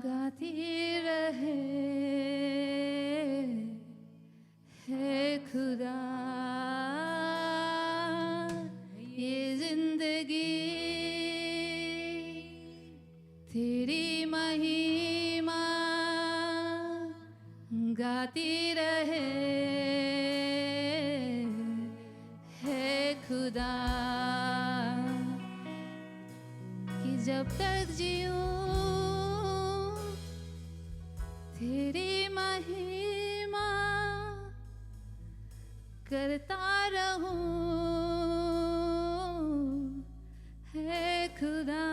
गाती रहे है खुदा ये जिंदगी तेरी महिमा गाती रहे है खुदा कि जब तक जीऊं तेरी महिमा करता रहूं है खुदा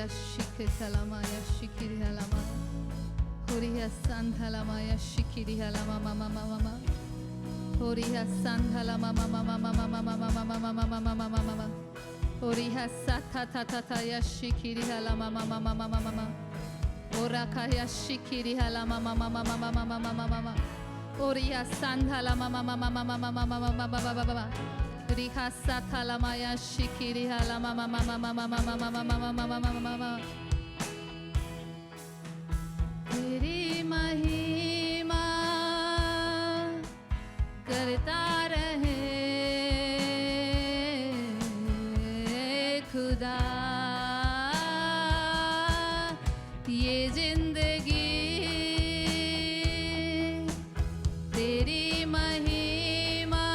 Shikiri halama ya shikiri halama Horiya sandhalama ya shikiri halama mama mama Horiya sandhalama mama mama mama mama mama mama mama mama Horiya satha tha tha tha ya shikiri halama mama mama mama Oraka ya shikiri halama mama mama mama mama mama Horiya sandhalama mama mama mama mama mama mama Riha sathalama ya shikiri halama mama mama mama mama mama mama mama तेरी महिमा करता रहे खुदा ये जिंदगी तेरी महिमा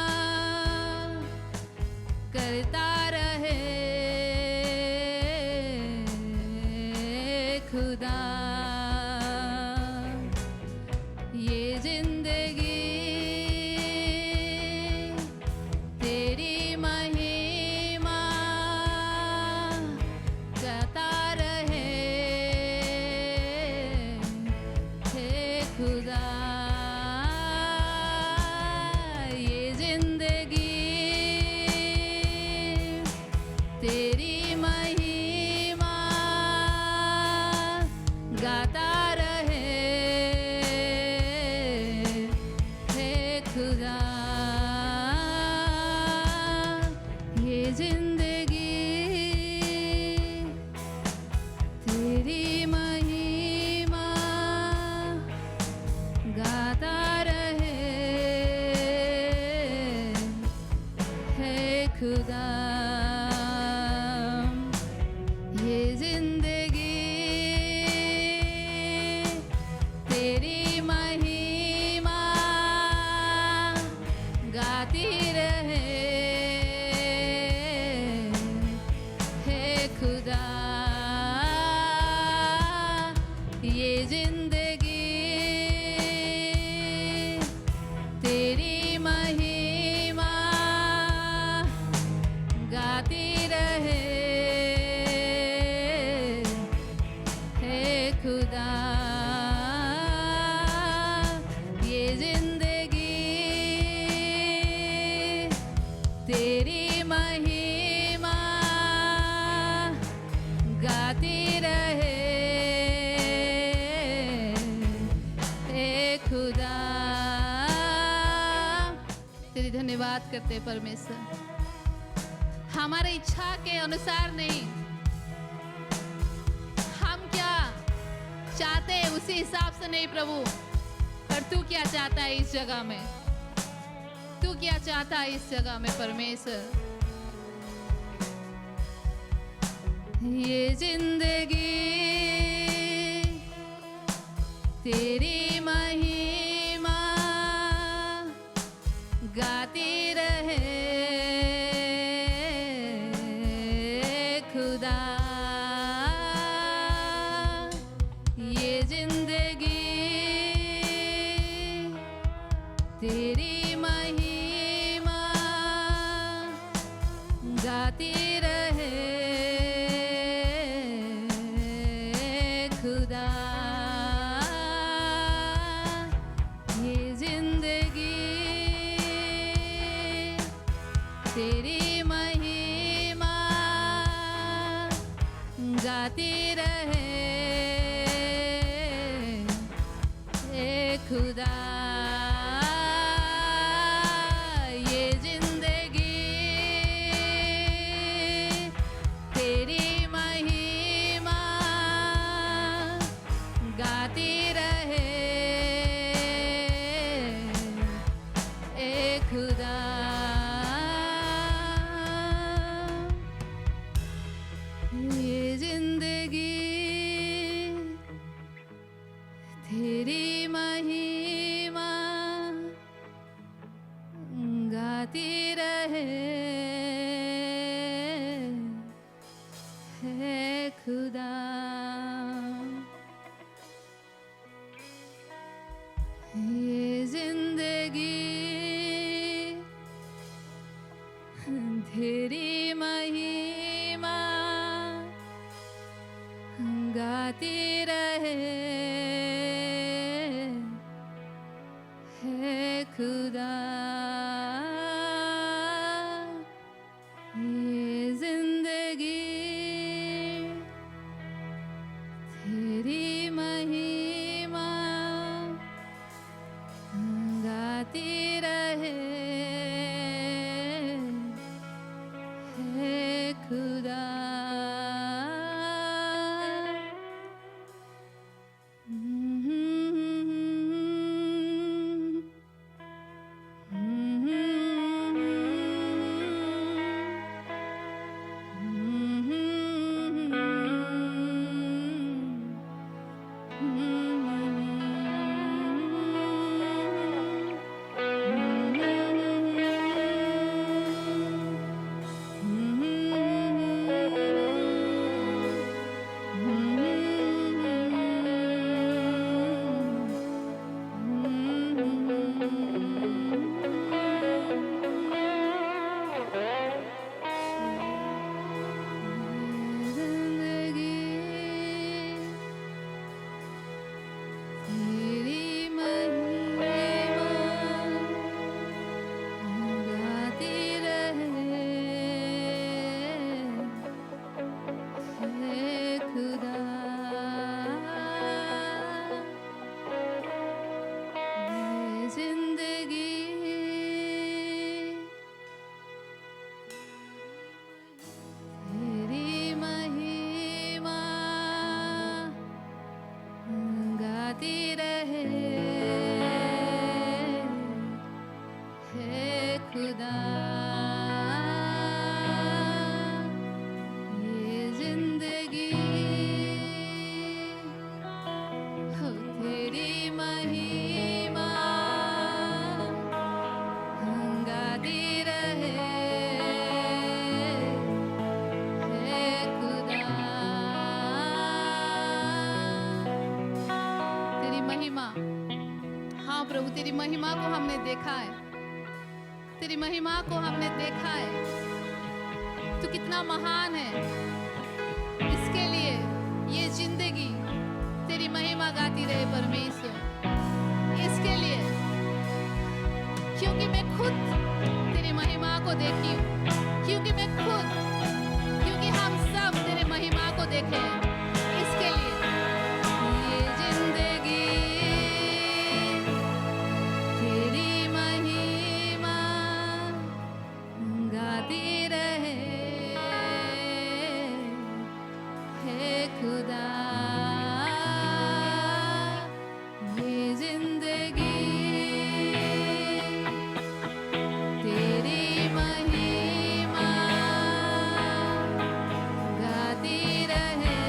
करता रहे खुदा ये जिंदगी तेरी महिमा गाता रहे हे खुदा ये जिंदगी तेरी महिमा गाता रहे हे खुदा ये जिंदगी तेरी महिमा गाता रहे हे खुदा ये जिंदगी तेरी महिमा गाती रहे हे खुदा ये जिंदगी तेरी महिमा गाती रहे खुदा ये जिंदगी तेरी महिमा गाती रहे हे खुदा तेरी धन्यवाद करते परमेश्वर हमारी इच्छा के अनुसार नहीं चाहते हैं उसी हिसाब से नहीं प्रभु पर तू क्या चाहता है इस जगह में तू क्या चाहता है इस जगह में परमेश्वर ये जिंदगी तेरी महिमा गाती रहे खुदा ये जिंदगी तेरी महिमा गाती रहे खुदा खुदा ये जिंदगी तेरी महिमा गाती रहे ए खुदा ये जिंदगी तेरी महिमा गाती रहे है खुदा ये जिंदगी तेरी महिमा गाती रहे है खुदा ये जिंदगी तेरी महिमा गाती रहे है खुदा खुदा ये जिंदगी हो तेरी महिमा गाती रहे है खुदा तेरी महिमा। हाँ प्रभु, तेरी महिमा को हमने देखा है, तेरी महिमा को हमने देखा है। तू कितना महान है, इसके लिए ये जिंदगी तेरी महिमा गाती रहे परमेश्वर। इसके लिए क्योंकि मैं खुद तेरी महिमा को देखी हूँ, क्योंकि हम सब तेरी महिमा को देखे हैं। इसके लिए ये जिंदगी तेरी महिमा गाती रहे है खुदा। ये जिंदगी तेरी महिमा गाती रहे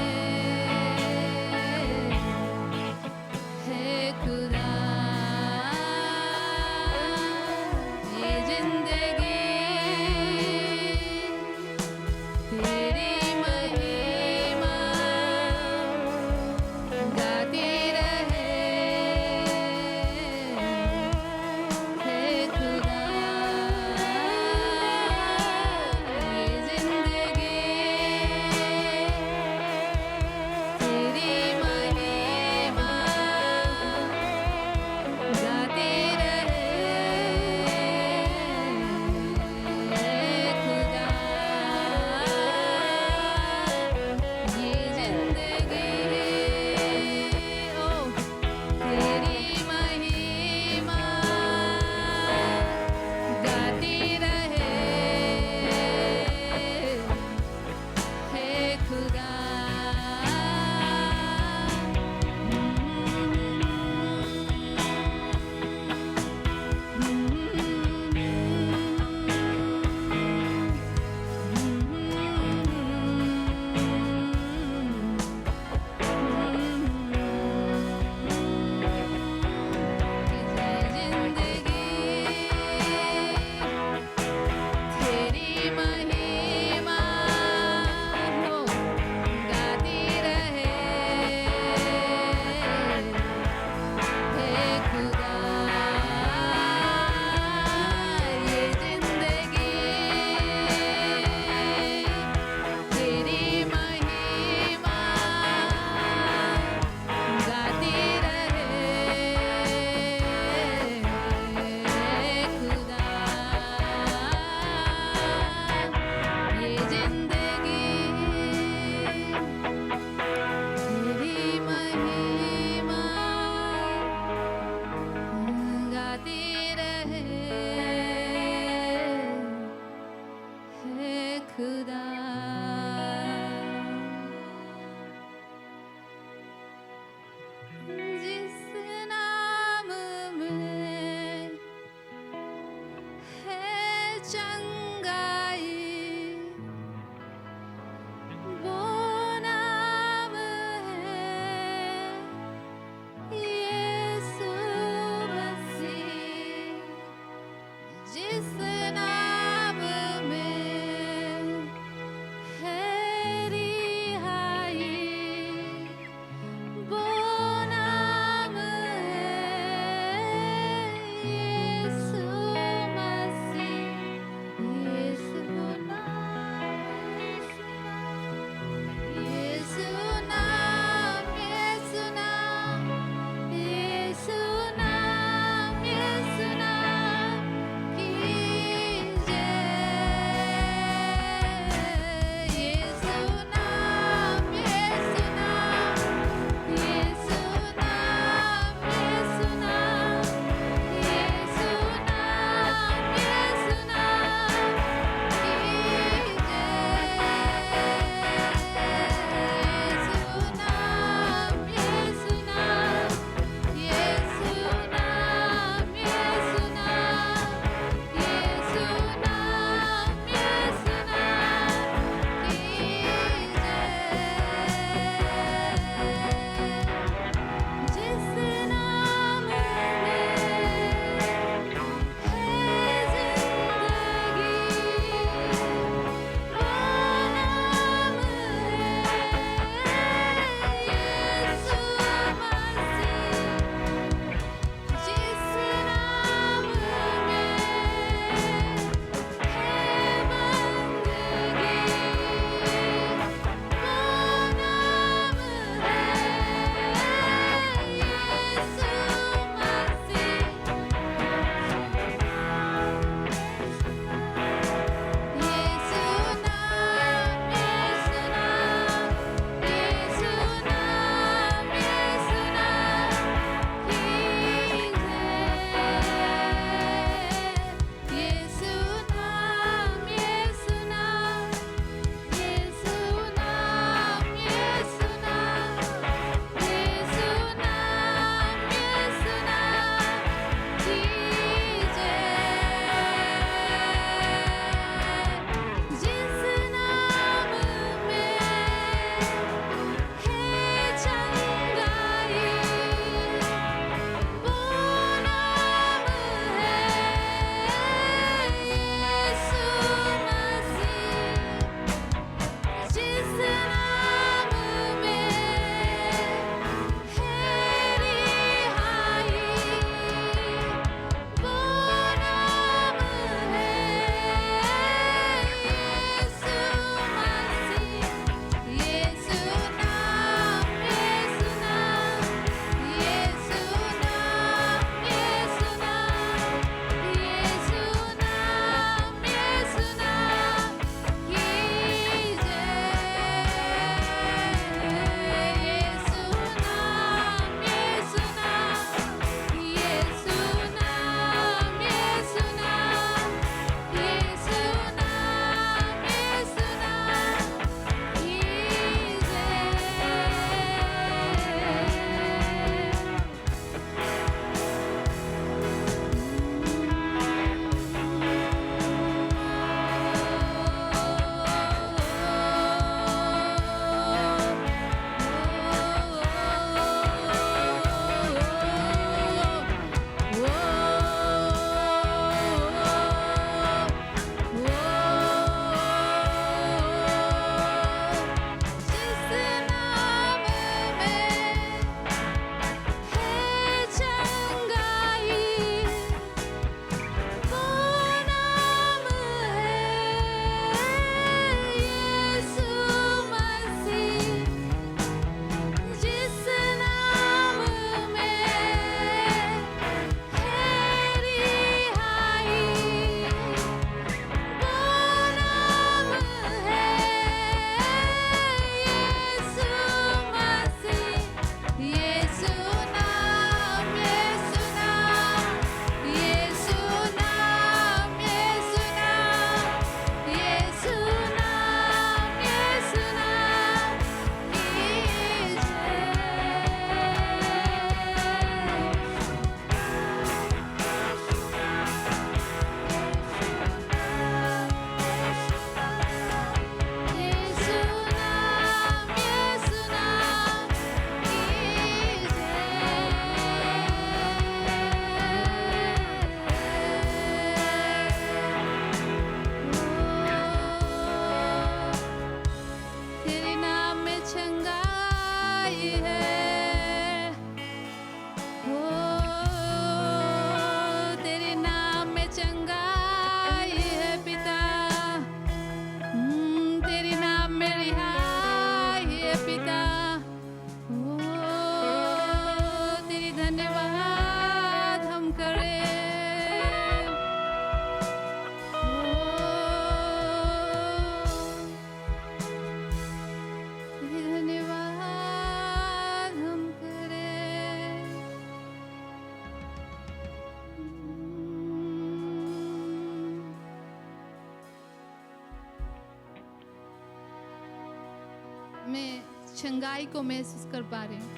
चंगाई को महसूस कर पा रहे हैं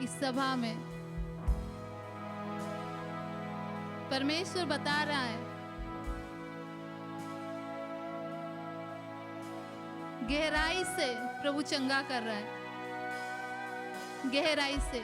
इस सभा में। परमेश्वर बता रहा है गहराई से प्रभु चंगा कर रहा है, गहराई से।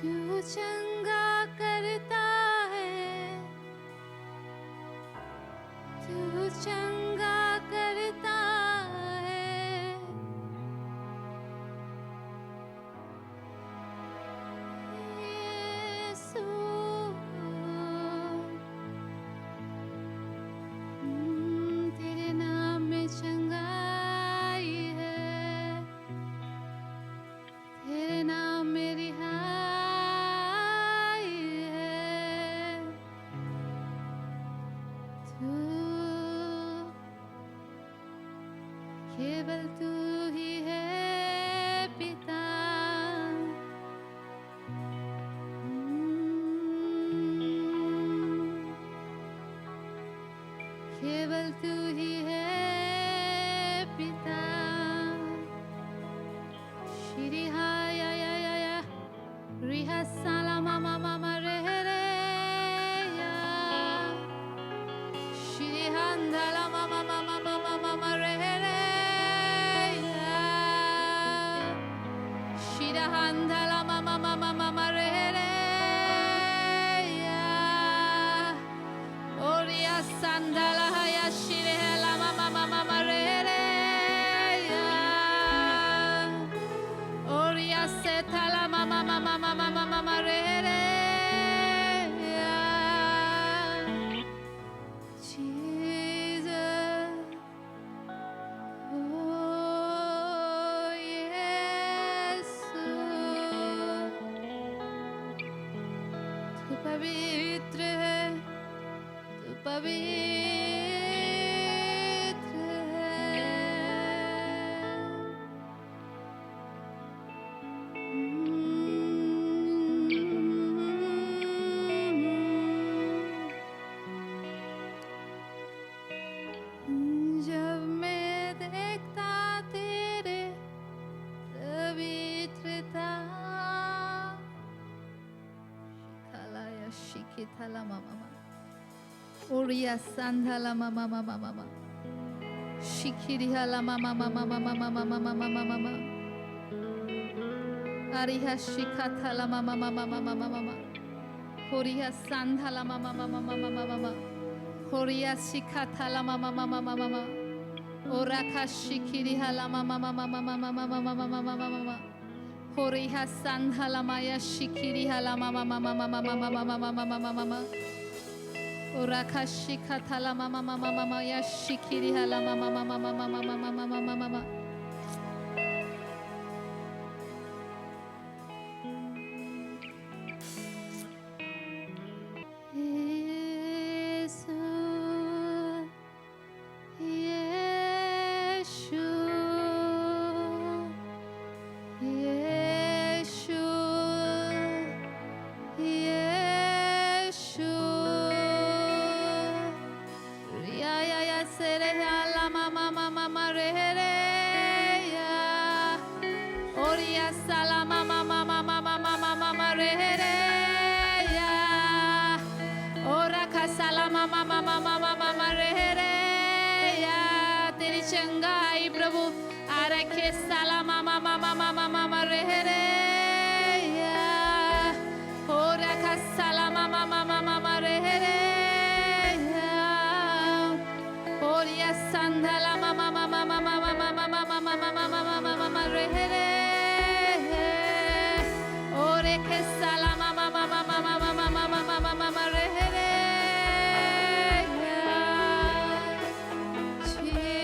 तू चंगा करता है, तू चंगा करता है, यीशु। तेरे नाम में चंगाई है, तेरे नाम में रिहाई है। तू केवल तू ही है पिता। केवल तू ही है पिता। श्री हाया या या या रिहा साला मामा मामा रे रे या। श्री हंदला मामा मामा मामा मामा रे रे या। श्री हंदला मामा मामा मामा रे रे या। ओरिया संदला या श्री हला मामा मामा रे रे या। Oria setala mama mama mama mama mama re re ya. Jesus, oh Yesu, तू पवित्र है, तू पवित्र है। जब मैं देखता तेरे पवित्रता, शिखालाया शिखिथाला मामा मामा, ओरिया संधाला मामा मामा मामा, शिखिरिहाला मामा मामा मामा मामा मामा मामा मामा, आरिहा शिखाथाला मामा मामा मामा मामा मामा, होरिया संधाला मामा मामा मामा मामा मामा, होरिया शिखाथाला मामा मामा मामा मामा, ओराखा शिखिरिहाला मामा मामा मामा मामा मामा मामा मामा मामा, होरिहा संधाला माया शिखिरिहाला मामा मामा मामा मामा मामा मामा मामा मामा, ओराखा शिखाथाला मामा मामा मामा या शिखिरिहाला मामा मामा मामा मामा मामा मामा मामा। Yesu, Yeshu, Yeshu, Yeshu. Ya ya ya sere ya la mama mama mama re re ya. Oria sala mama mama mama mama mama re re ya. Ora kasala mama mama mama mama re re ya. तेरी चंगाई प्रभु आरखे साला mama mama mama mama re re ya. Ora kasala mama mama mama re re ya. Oria sandala mama mama mama mama mama mama mama mama mama re re. Ore ke sala mama mama mama mama mama mama mama re re. Jesus,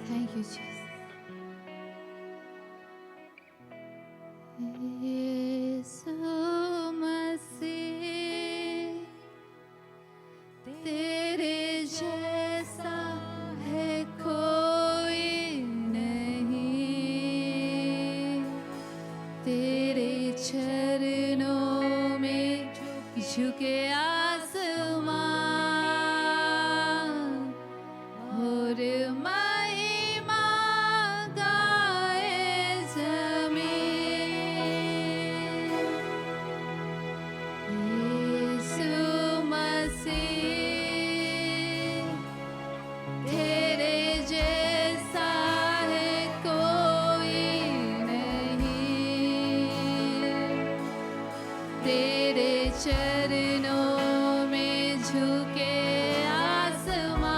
Thank you, Jesus. यीशु मसीह तेरे जैसा है कोई नहीं, तेरे चरणों में झुके आसमान और महिमा गाए जमीन। यीशु मसीह तेरे जैसा है कोई नहीं, तेरे चरणों में झुके आसमान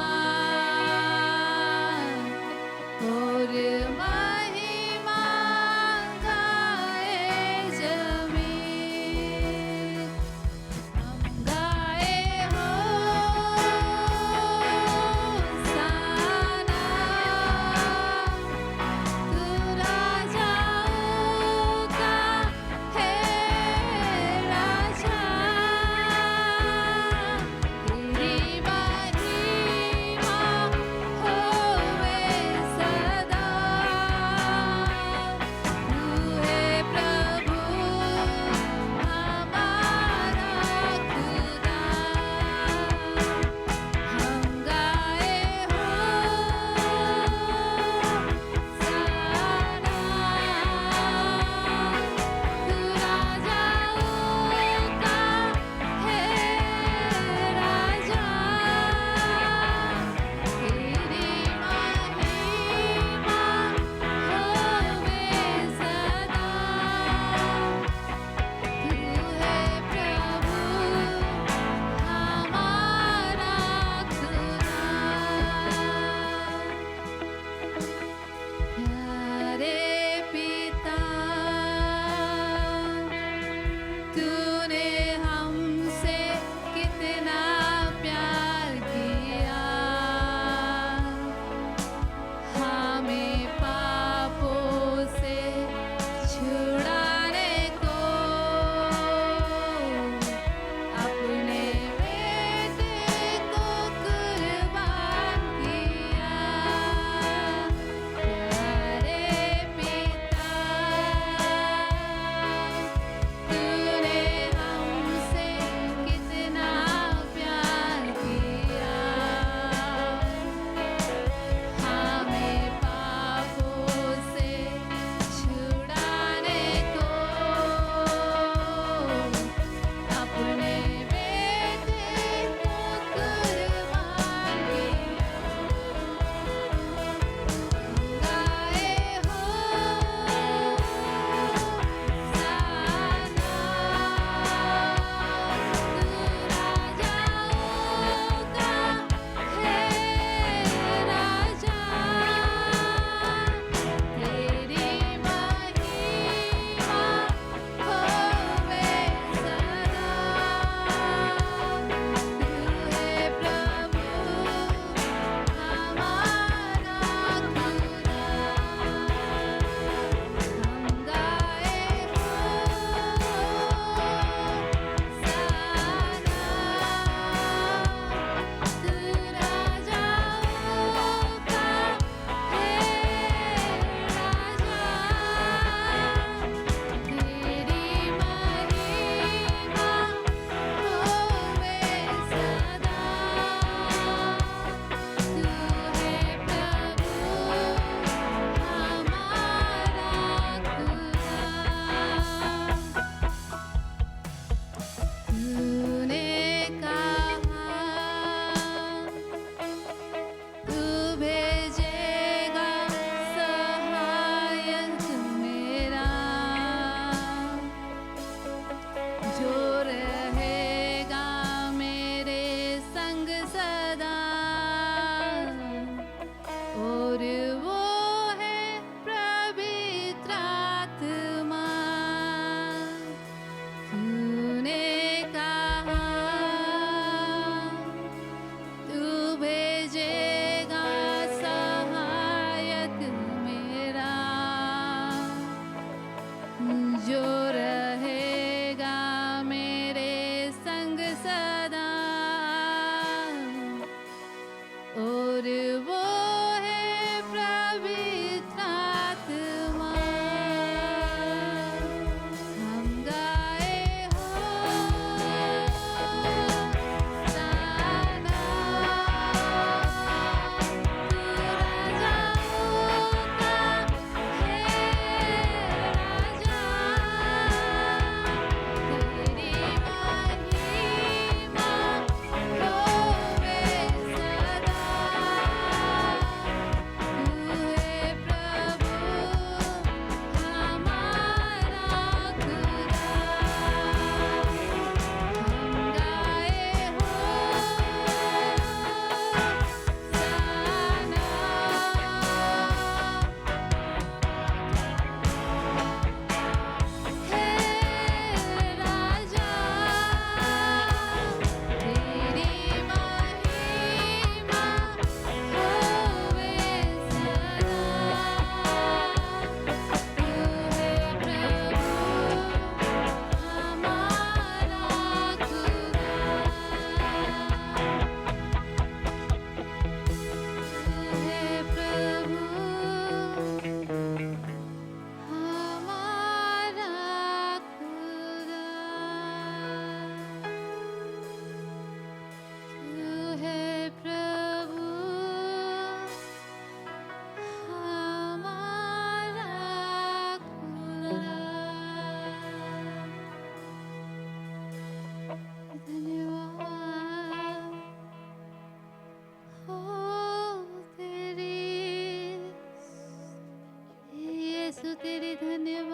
यीशु तेरे धन्यवाद।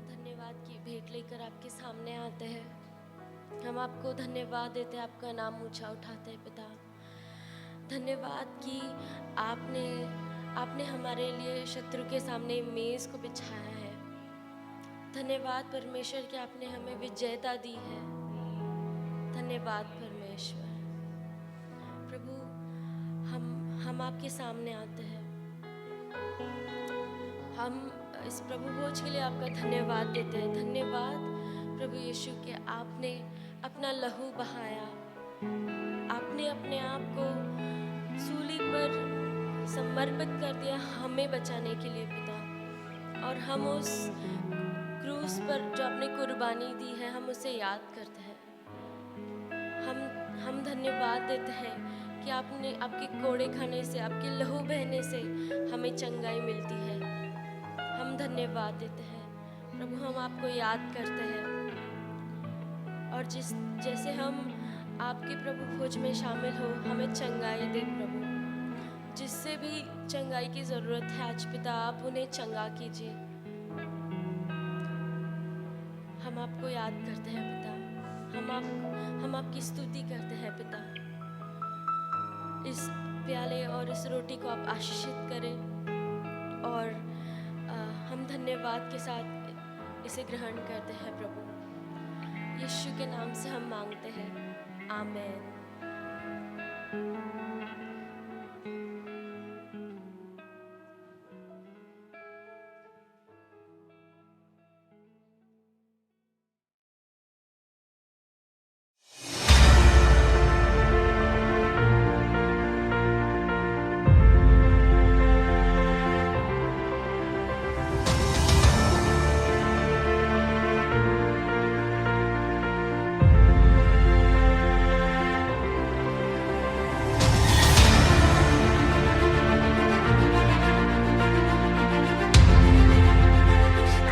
धन्यवाद की भेंट लेकर आपके सामने आते हैं। हम आपको धन्यवाद देते हैं, आपका नाम ऊंचा उठाते हैं पिता। धन्यवाद कि आपने हमारे लिए शत्रु के सामने मेज को बिछाया है। धन्यवाद परमेश्वर कि आपने हमें विजयता दी है। धन्यवाद परमेश्वर। प्रभु हम आपके सामने आते हैं। हम इस प्रभु भोज के लिए आपका धन्यवाद देते हैं। धन्यवाद प्रभु यीशु के आपने अपना लहू बहाया, आपने अपने आप को सूली पर समर्पित कर दिया हमें बचाने के लिए पिता। और हम उस क्रूस पर जो आपने कुर्बानी दी है हम उसे याद करते हैं। हम धन्यवाद देते हैं कि आपके कोड़े खाने से, आपके लहू बहने से हमें चंगाई मिलती है। हम धन्यवाद देते हैं प्रभु। हम आपको याद करते हैं और जैसे हम आपके प्रभु भोज में शामिल हो, हमें चंगाई दे प्रभु। जिससे भी चंगाई की ज़रूरत है आज पिता, आप उन्हें चंगा कीजिए। हम आपको याद करते हैं पिता। हम आपकी स्तुति करते हैं पिता। इस प्याले और इस रोटी को आप आशीषित करें और हम धन्यवाद के साथ इसे ग्रहण करते हैं प्रभु। यीशु के नाम से हम मांगते हैं, आमीन।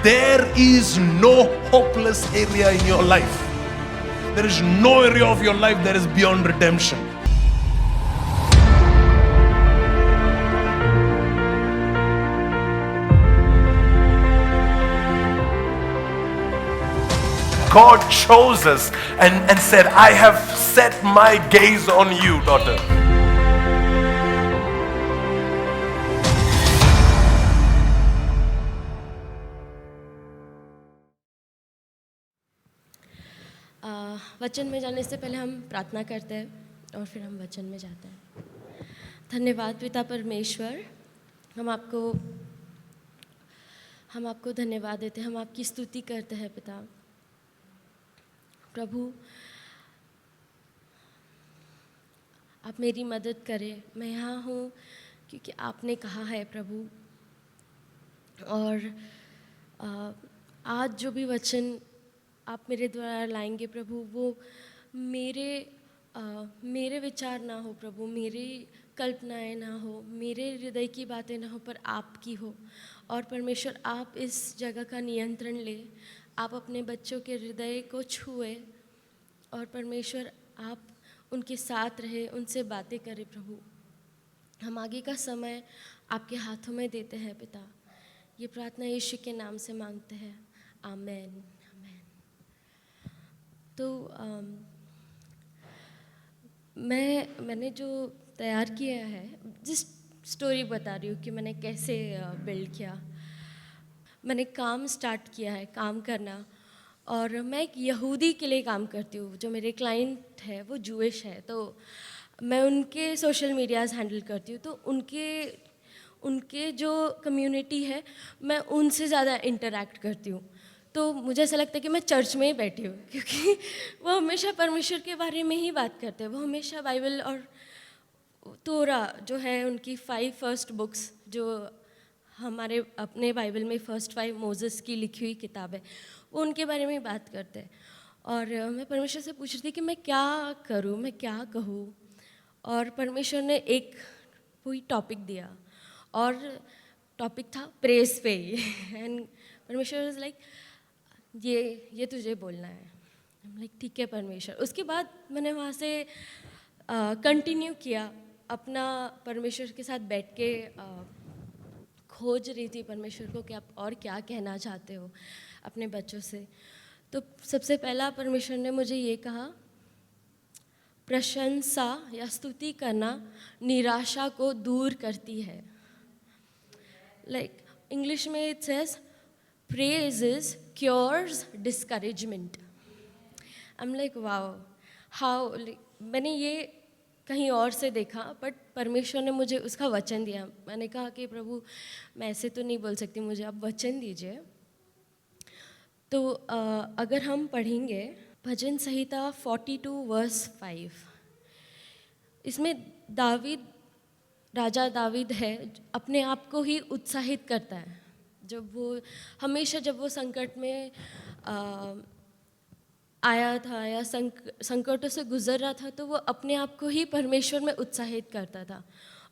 There is no hopeless area in your life. There is no area of your life that is beyond redemption. God chose us and said, I have set my gaze on you, daughter. वचन में जाने से पहले हम प्रार्थना करते हैं और फिर हम वचन में जाते हैं। धन्यवाद पिता परमेश्वर, हम आपको धन्यवाद देते हैं, हम आपकी स्तुति करते हैं पिता। प्रभु आप मेरी मदद करें, मैं यहाँ हूँ क्योंकि आपने कहा है प्रभु। और आज जो भी वचन आप मेरे द्वारा लाएंगे प्रभु, वो मेरे विचार ना हो प्रभु, मेरी कल्पनाएं ना हो, मेरे हृदय की बातें ना हो, पर आपकी हो। और परमेश्वर आप इस जगह का नियंत्रण ले, आप अपने बच्चों के हृदय को छुए और परमेश्वर आप उनके साथ रहे, उनसे बातें करें प्रभु। हम आगे का समय आपके हाथों में देते हैं पिता। ये प्रार्थना यीशु के नाम से मांगते हैं, आमीन। तो मैंने जो तैयार किया है, जिस स्टोरी बता रही हूँ कि मैंने कैसे बिल्ड किया। मैंने काम स्टार्ट किया है, काम करना, और मैं एक यहूदी के लिए काम करती हूँ। जो मेरे क्लाइंट है वो जूइश है, तो मैं उनके सोशल मीडियाज़ हैंडल करती हूँ। तो उनके जो कम्युनिटी है मैं उनसे ज़्यादा इंटरेक्ट करती हूँ। तो मुझे ऐसा लगता है कि मैं चर्च में ही बैठी हूँ, क्योंकि वो हमेशा परमेश्वर के बारे में ही बात करते हैं। वो हमेशा बाइबल और तोरा जो है उनकी 5 फर्स्ट बुक्स, जो हमारे अपने बाइबल में फर्स्ट 5 मोसेस की लिखी हुई किताब है, वो उनके बारे में ही बात करते हैं। और मैं परमेश्वर से पूछ रही थी कि मैं क्या करूँ, मैं क्या कहूँ। और परमेश्वर ने एक कोई टॉपिक दिया और टॉपिक था प्रेस पे ही एंड परमेश्वर इज़ लाइक ये तुझे बोलना है। लाइक ठीक है परमेश्वर। उसके बाद मैंने वहाँ से कंटिन्यू किया अपना, परमेश्वर के साथ बैठ के खोज रही थी परमेश्वर को कि आप और क्या कहना चाहते हो अपने बच्चों से। तो सबसे पहला परमेश्वर ने मुझे ये कहा, प्रशंसा या स्तुति करना निराशा को दूर करती है। लाइक इंग्लिश में it says praises cures discouragement. I am like wow how. मैंने ये कहीं और से देखा बट परमेश्वर ने मुझे उसका वचन दिया। मैंने कहा कि प्रभु मैं ऐसे तो नहीं बोल सकती, मुझे आप वचन दीजिए। तो अगर हम पढ़ेंगे भजन संहिता 42 वर्स 5, इसमें दावीद, राजा दावीद है, अपने आप को ही उत्साहित करता है। जब वो संकट में आया था या संकटों से गुजर रहा था, तो वो अपने आप को ही परमेश्वर में उत्साहित करता था।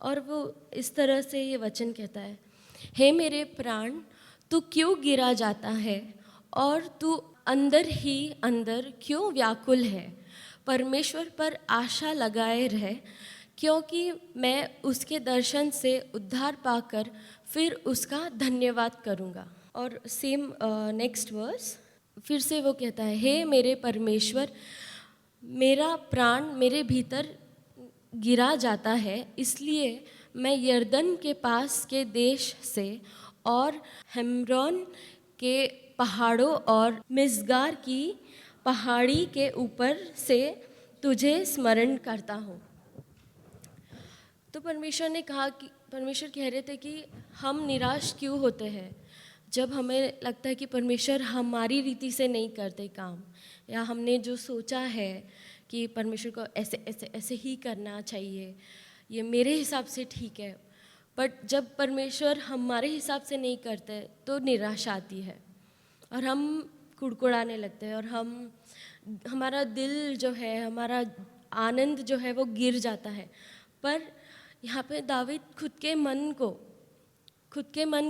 और वो इस तरह से ये वचन कहता है, हे मेरे प्राण तू क्यों गिरा जाता है और तू अंदर ही अंदर क्यों व्याकुल है। परमेश्वर पर आशा लगाए रहे, क्योंकि मैं उसके दर्शन से उद्धार पाकर फिर उसका धन्यवाद करूँगा। और सेम नेक्स्ट वर्स फिर से वो कहता है, हे मेरे परमेश्वर मेरा प्राण मेरे भीतर गिरा जाता है, इसलिए मैं यरदन के पास के देश से और हेम्रोन के पहाड़ों और मिस्गार की पहाड़ी के ऊपर से तुझे स्मरण करता हूँ। तो परमेश्वर ने कहा कि परमेश्वर कह रहे थे कि हम निराश क्यों होते हैं जब हमें लगता है कि परमेश्वर हमारी रीति से नहीं करते काम, या हमने जो सोचा है कि परमेश्वर को ऐसे ऐसे ऐसे ही करना चाहिए, ये मेरे हिसाब से ठीक है। बट जब परमेश्वर हमारे हिसाब से नहीं करते तो निराशा आती है और हम कुड़कुड़ाने लगते हैं और हमारा दिल जो है, हमारा आनंद जो है वो गिर जाता है। पर यहाँ पे दावीद खुद के मन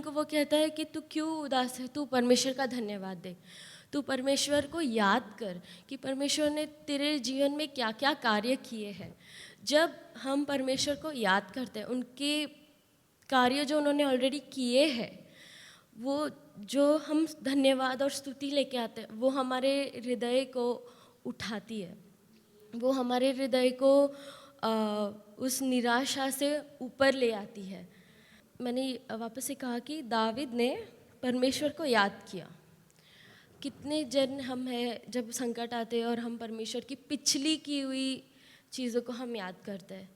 को वो कहता है कि तू क्यों उदास है, तू परमेश्वर का धन्यवाद दे, तू परमेश्वर को याद कर कि परमेश्वर ने तेरे जीवन में क्या क्या कार्य किए हैं। जब हम परमेश्वर को याद करते हैं, उनके कार्य जो उन्होंने ऑलरेडी किए हैं, वो जो हम धन्यवाद और स्तुति लेके आते हैं, वो हमारे हृदय को उठाती है, वो हमारे हृदय को उस निराशा से ऊपर ले आती है। मैंने वापस से कहा कि दावीद ने परमेश्वर को याद किया। कितने जन हम हैं जब संकट आते हैं और हम परमेश्वर की पिछली की हुई चीज़ों को हम याद करते हैं,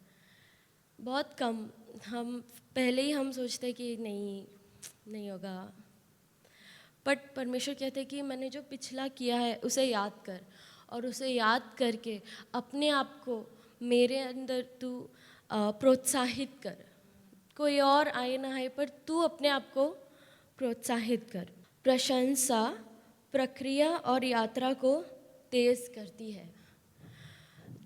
बहुत कम। हम पहले ही हम सोचते हैं कि नहीं होगा, बट परमेश्वर कहते हैं कि मैंने जो पिछला किया है उसे याद कर, और उसे याद करके अपने आप को मेरे अंदर तू प्रोत्साहित कर। कोई और आए ना आए पर तू अपने आप को प्रोत्साहित कर। प्रशंसा प्रक्रिया और यात्रा को तेज करती है।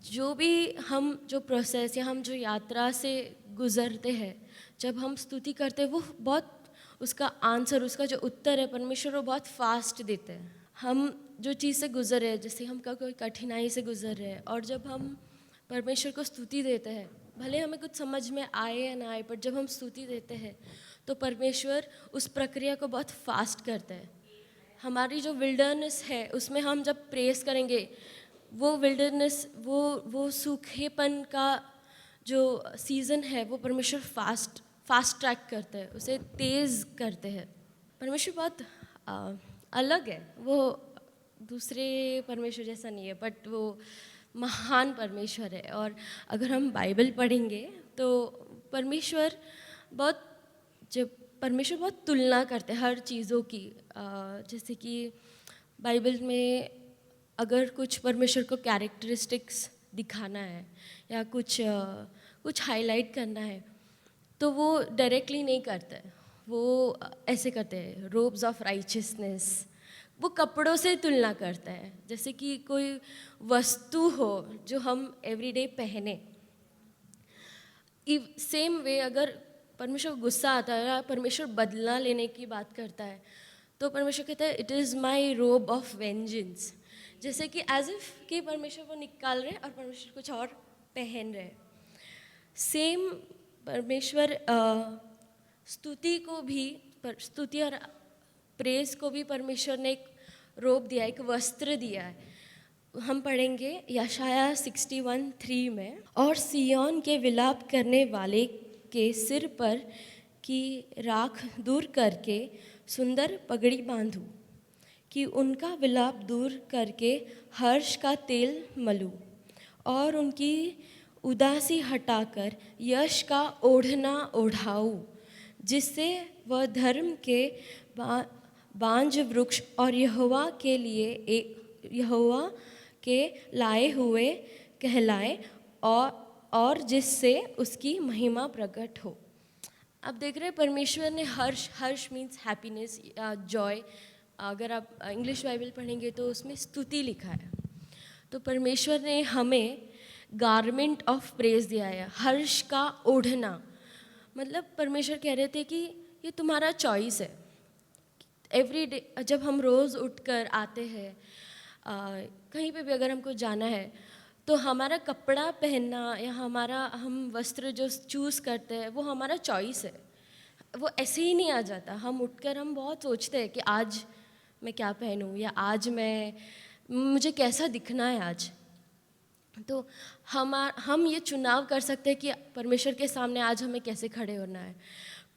जो प्रोसेस या हम जो यात्रा से गुजरते हैं, जब हम स्तुति करते हैं, वो बहुत उसका आंसर, उसका जो उत्तर है परमेश्वर वो बहुत फास्ट देते हैं। हम जो चीज़ से गुजर रहे हैं, जैसे हम कोई कठिनाई से गुजर रहे हैं, और जब हम परमेश्वर को स्तुति देते हैं, भले हमें कुछ समझ में आए या ना आए, पर जब हम स्तुति देते हैं तो परमेश्वर उस प्रक्रिया को बहुत फास्ट करता है। हमारी जो विल्डरनेस है उसमें हम जब प्रेस करेंगे, वो विल्डरनेस, वो सूखेपन का जो सीज़न है, वो परमेश्वर फास्ट ट्रैक करते हैं, उसे तेज़ करते हैं। परमेश्वर बहुत अलग है, वो दूसरे परमेश्वर जैसा नहीं है, बट वो महान परमेश्वर है। और अगर हम बाइबल पढ़ेंगे तो परमेश्वर बहुत तुलना करते हैं हर चीज़ों की। जैसे कि बाइबल में अगर कुछ परमेश्वर को कैरेक्टरिस्टिक्स दिखाना है या कुछ हाईलाइट करना है, तो वो डायरेक्टली नहीं करते, वो ऐसे करते हैं, रोब्स ऑफ राइचियसनेस, वो कपड़ों से तुलना करता है। जैसे कि कोई वस्तु हो जो हम एवरीडे पहने, सेम वे अगर परमेश्वर को गुस्सा आता है या परमेश्वर बदला लेने की बात करता है, तो परमेश्वर कहता है it is my robe of vengeance, जैसे कि एज इफ कि परमेश्वर वो निकाल रहे और परमेश्वर कुछ और पहन रहे। सेम परमेश्वर स्तुति को भी, स्तुति और प्रेज को भी परमेश्वर ने एक रोब दिया, एक वस्त्र दिया है। हम पढ़ेंगे यशाया 61:3 में, और सिय्योन के विलाप करने वाले के सिर पर की राख दूर करके सुंदर पगड़ी बांधूं, कि उनका विलाप दूर करके हर्ष का तेल मलूं, और उनकी उदासी हटाकर यश का ओढ़ना ओढ़ाऊं, जिससे वह धर्म के बांज वृक्ष और यहोवा के लिए यहोवा के लाए हुए कहलाए, और जिससे उसकी महिमा प्रकट हो। अब देख रहे हैं परमेश्वर ने हर्ष मीन्स हैप्पीनेस या जॉय, अगर आप इंग्लिश बाइबल पढ़ेंगे तो उसमें स्तुति लिखा है। तो परमेश्वर ने हमें गारमेंट ऑफ प्रेज दिया है, हर्ष का ओढ़ना। मतलब परमेश्वर कह रहे थे कि ये तुम्हारा चॉइस है। एवरी डे जब हम रोज़ उठकर आते हैं, कहीं पे भी अगर हमको जाना है, तो हमारा कपड़ा पहनना या हम वस्त्र जो चूज़ करते हैं वो हमारा चॉइस है। वो ऐसे ही नहीं आ जाता। हम उठकर हम बहुत सोचते हैं कि आज मैं क्या पहनूं, या आज मुझे कैसा दिखना है आज। तो हम ये चुनाव कर सकते हैं कि परमेश्वर के सामने आज हमें कैसे खड़े होना है,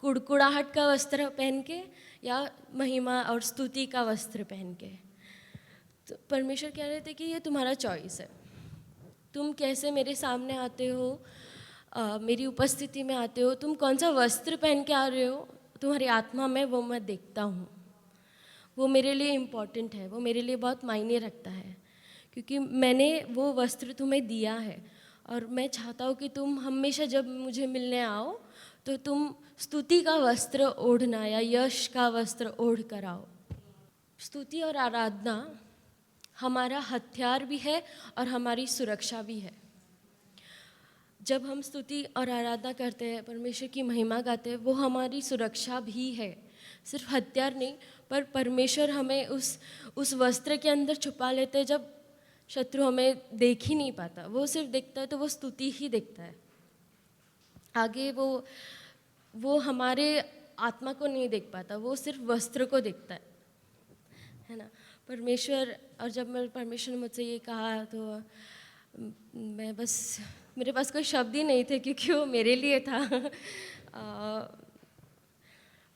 कुड़कुड़ाहट का वस्त्र पहन के या महिमा और स्तुति का वस्त्र पहन के। तो परमेश्वर कह रहे थे कि ये तुम्हारा चॉइस है, तुम कैसे मेरे सामने आते हो, मेरी उपस्थिति में आते हो, तुम कौन सा वस्त्र पहन के आ रहे हो, तुम्हारी आत्मा में वो मैं देखता हूँ। वो मेरे लिए इम्पॉर्टेंट है, वो मेरे लिए बहुत मायने रखता है, क्योंकि मैंने वो वस्त्र तुम्हें दिया है। और मैं चाहता हूँ कि तुम हमेशा जब मुझे मिलने आओ तो तुम स्तुति का वस्त्र ओढ़ना या यश का वस्त्र ओढ़ कर आओ। स्तुति और आराधना हमारा हथियार भी है और हमारी सुरक्षा भी है। जब हम स्तुति और आराधना करते हैं, परमेश्वर की महिमा गाते हैं, वो हमारी सुरक्षा भी है, सिर्फ हथियार नहीं। पर परमेश्वर हमें उस वस्त्र के अंदर छुपा लेते हैं, जब शत्रु हमें देख ही नहीं पाता। वो सिर्फ देखता है तो वो स्तुति ही देखता है, आगे वो हमारे आत्मा को नहीं देख पाता, वो सिर्फ वस्त्र को देखता है ना। परमेश्वर, और जब परमेश्वर ने मुझसे ये कहा तो मेरे पास कोई शब्द ही नहीं थे, क्योंकि वो मेरे लिए था।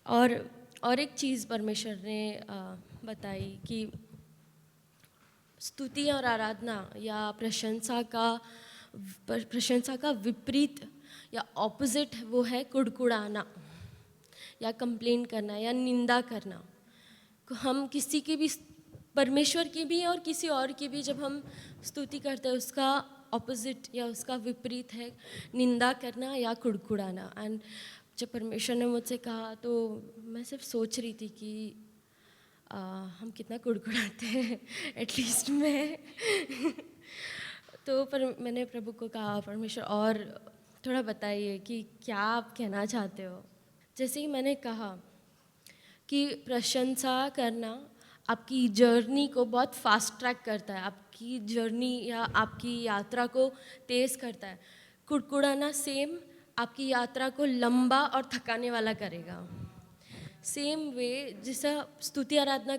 और एक चीज़ परमेश्वर ने बताई कि स्तुति और आराधना या प्रशंसा का विपरीत या ऑपोजिट वो है कुड़कुड़ाना या कंप्लेन करना या निंदा करना। हम किसी की भी, परमेश्वर की भी और किसी और की भी, जब हम स्तुति करते हैं उसका ऑपोजिट या उसका विपरीत है निंदा करना या कुड़कुड़ाना। एंड जब परमेश्वर ने मुझसे कहा तो मैं सिर्फ सोच रही थी कि हम कितना कुड़कुड़ाते हैं, एटलीस्ट मैं। तो मैंने प्रभु को कहा, परमेश्वर और थोड़ा बताइए कि क्या आप कहना चाहते हो। जैसे ही मैंने कहा कि प्रशंसा करना आपकी जर्नी को बहुत फास्ट ट्रैक करता है, आपकी जर्नी या आपकी यात्रा को तेज़ करता है। कुड़कुड़ाना सेम आपकी यात्रा को लंबा और थकाने वाला करेगा। सेम वे जैसा स्तुति आराधना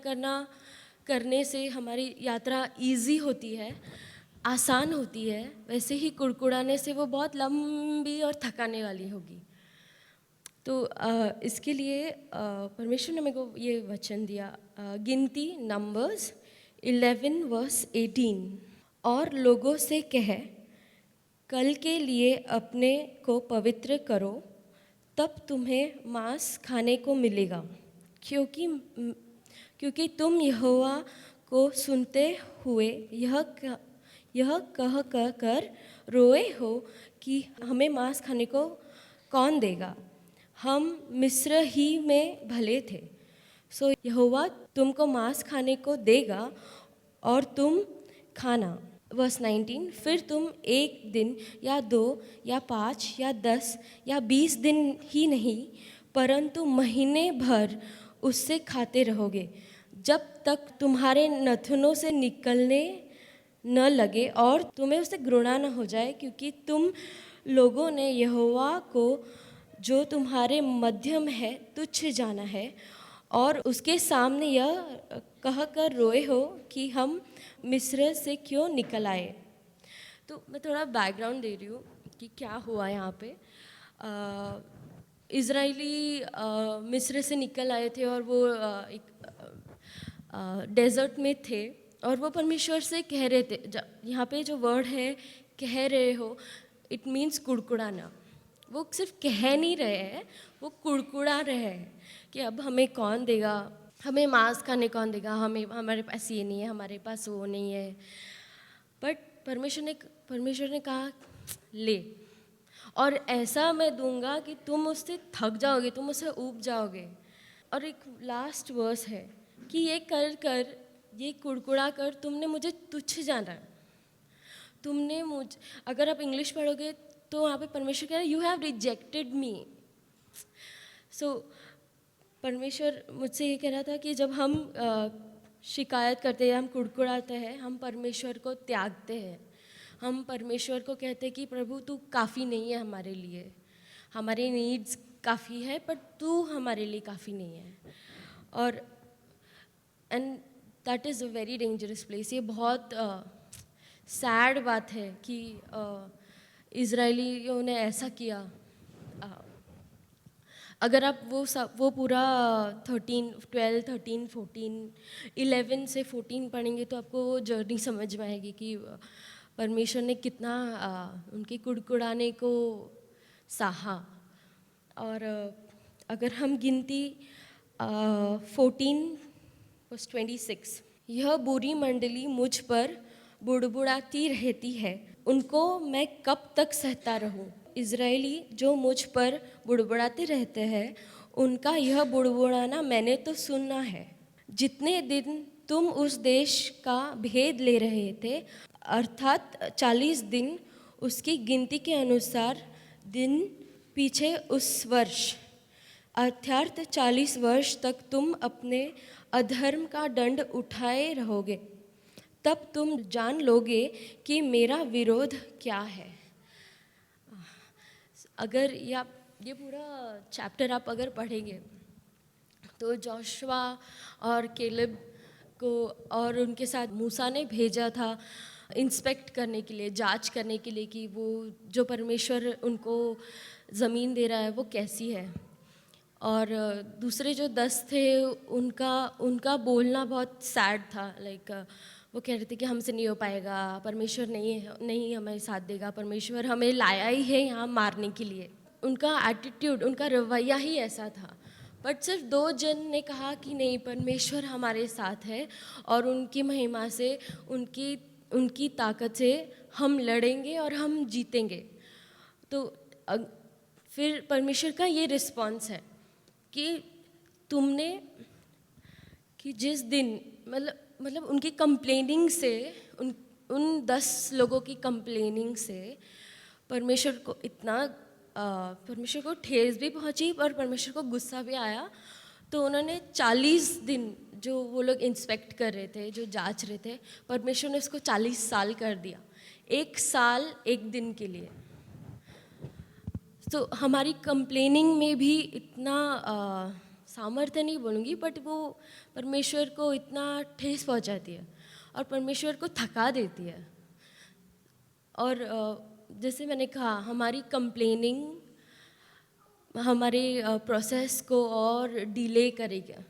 करने से हमारी यात्रा इजी होती है, आसान होती है, वैसे ही कुड़कुड़ाने से वो बहुत लंबी और थकाने वाली होगी। तो इसके लिए परमेश्वर ने मेरे को ये वचन दिया, गिनती नंबर्स 11:18, और लोगों से कह कल के लिए अपने को पवित्र करो, तब तुम्हें मांस खाने को मिलेगा, क्योंकि तुम यहोवा को सुनते हुए यह कह कर रोए हो कि हमें मांस खाने को कौन देगा, हम मिस्र ही में भले थे। सो यहोवा तुमको मांस खाने को देगा और तुम खाना। वर्स 19, फिर तुम एक दिन या 2 या 5 या 10 या 20 दिन ही नहीं परंतु महीने भर उससे खाते रहोगे, जब तक तुम्हारे नथनों से निकलने न लगे और तुम्हें उससे घृणा न हो जाए, क्योंकि तुम लोगों ने यहोवा को जो तुम्हारे मध्यम है तुच्छ जाना है और उसके सामने यह कह कर रोए हो कि हम मिस्र से क्यों निकल आए। तो मैं थोड़ा बैकग्राउंड दे रही हूँ कि क्या हुआ यहाँ पे। इज़राइली मिस्र से निकल आए थे और वो एक डेजर्ट में थे और वो परमेश्वर से कह रहे थे, यहाँ पे जो वर्ड है कह रहे हो, इट मीन्स कुड़कुड़ाना। वो सिर्फ कह नहीं रहे हैं, वो कुड़कुड़ा रहे हैं कि अब हमें कौन देगा, हमें मांस खाने कौन देगा, हमें हमारे पास ये नहीं है, हमारे पास वो नहीं है। बट परमेश्वर ने कहा ले, और ऐसा मैं दूंगा कि तुम उससे थक जाओगे, तुम उससे ऊब जाओगे। और एक लास्ट वर्स है कि ये कर कर, ये कुड़कुड़ा कर तुमने मुझे तुच्छ जाना है। तुमने अगर आप इंग्लिश पढ़ोगे तो वहाँ पे परमेश्वर कह रहा है यू हैव रिजेक्टेड मी। सो परमेश्वर मुझसे ये कह रहा था कि जब हम शिकायत करते हैं, हम कुड़कुड़ाते हैं, हम परमेश्वर को त्यागते हैं, हम परमेश्वर को कहते हैं कि प्रभु तू काफ़ी नहीं है हमारे लिए, हमारे नीड्स काफ़ी है पर तू हमारे लिए काफ़ी नहीं है। और and that is a very dangerous place. ये बहुत सैड बात है कि इज़राइलियों ने ऐसा किया। अगर आप वो पूरा 12, 13, 14, 11 से 14 पढ़ेंगे तो आपको वो जर्नी समझ में आएगी कि परमेश्वर ने कितना उनके कुड़कुड़ाने को सहा। और अगर हम गिनती 14:26, यह बुरी मंडली मुझ पर बुड़बुड़ाती रहती है, उनको मैं कब तक सहता रहूं। इज़राइली जो मुझ पर बुड़बुड़ाते रहते हैं, उनका यह बुड़बुड़ाना मैंने तो सुना है। जितने दिन तुम उस देश का भेद ले रहे थे, अर्थात 40 दिन, उसकी गिनती के अनुसार दिन पीछे उस वर्ष, अर्थात 40 वर्ष तक तुम अपने अधर्म का दंड उठाए रहोगे, तब तुम जान लोगे कि मेरा विरोध क्या है। अगर ये पूरा चैप्टर आप अगर पढ़ेंगे तो जोशुआ और केलेब को और उनके साथ मूसा ने भेजा था इंस्पेक्ट करने के लिए, जांच करने के लिए कि वो जो परमेश्वर उनको ज़मीन दे रहा है वो कैसी है। और दूसरे जो 10 थे उनका बोलना बहुत सैड था। लाइक वो कह रहे थे कि हमसे नहीं हो पाएगा, परमेश्वर नहीं हमें साथ देगा, परमेश्वर हमें लाया ही है यहाँ मारने के लिए। उनका एटीट्यूड, उनका रवैया ही ऐसा था। बट सिर्फ 2 जन ने कहा कि नहीं, परमेश्वर हमारे साथ है और उनकी महिमा से, उनकी ताकत से हम लड़ेंगे और हम जीतेंगे। तो फिर परमेश्वर का ये रिस्पॉन्स है कि तुमने, कि जिस दिन मतलब उनकी कंप्लेनिंग से, उन 10 लोगों की कंप्लेनिंग से परमेश्वर को ठेस भी पहुंची और परमेश्वर को गुस्सा भी आया। तो उन्होंने 40 दिन जो वो लोग इंस्पेक्ट कर रहे थे, जो जांच रहे थे, परमेश्वर ने उसको 40 साल कर दिया, 1 साल 1 दिन के लिए। तो हमारी कंप्लेनिंग में भी इतना सामर्थ्य नहीं बोलूँगी, बट वो परमेश्वर को इतना ठेस पहुंचाती है और परमेश्वर को थका देती है। और जैसे मैंने कहा, हमारी कंप्लेनिंग हमारे प्रोसेस को और डिले करेगा।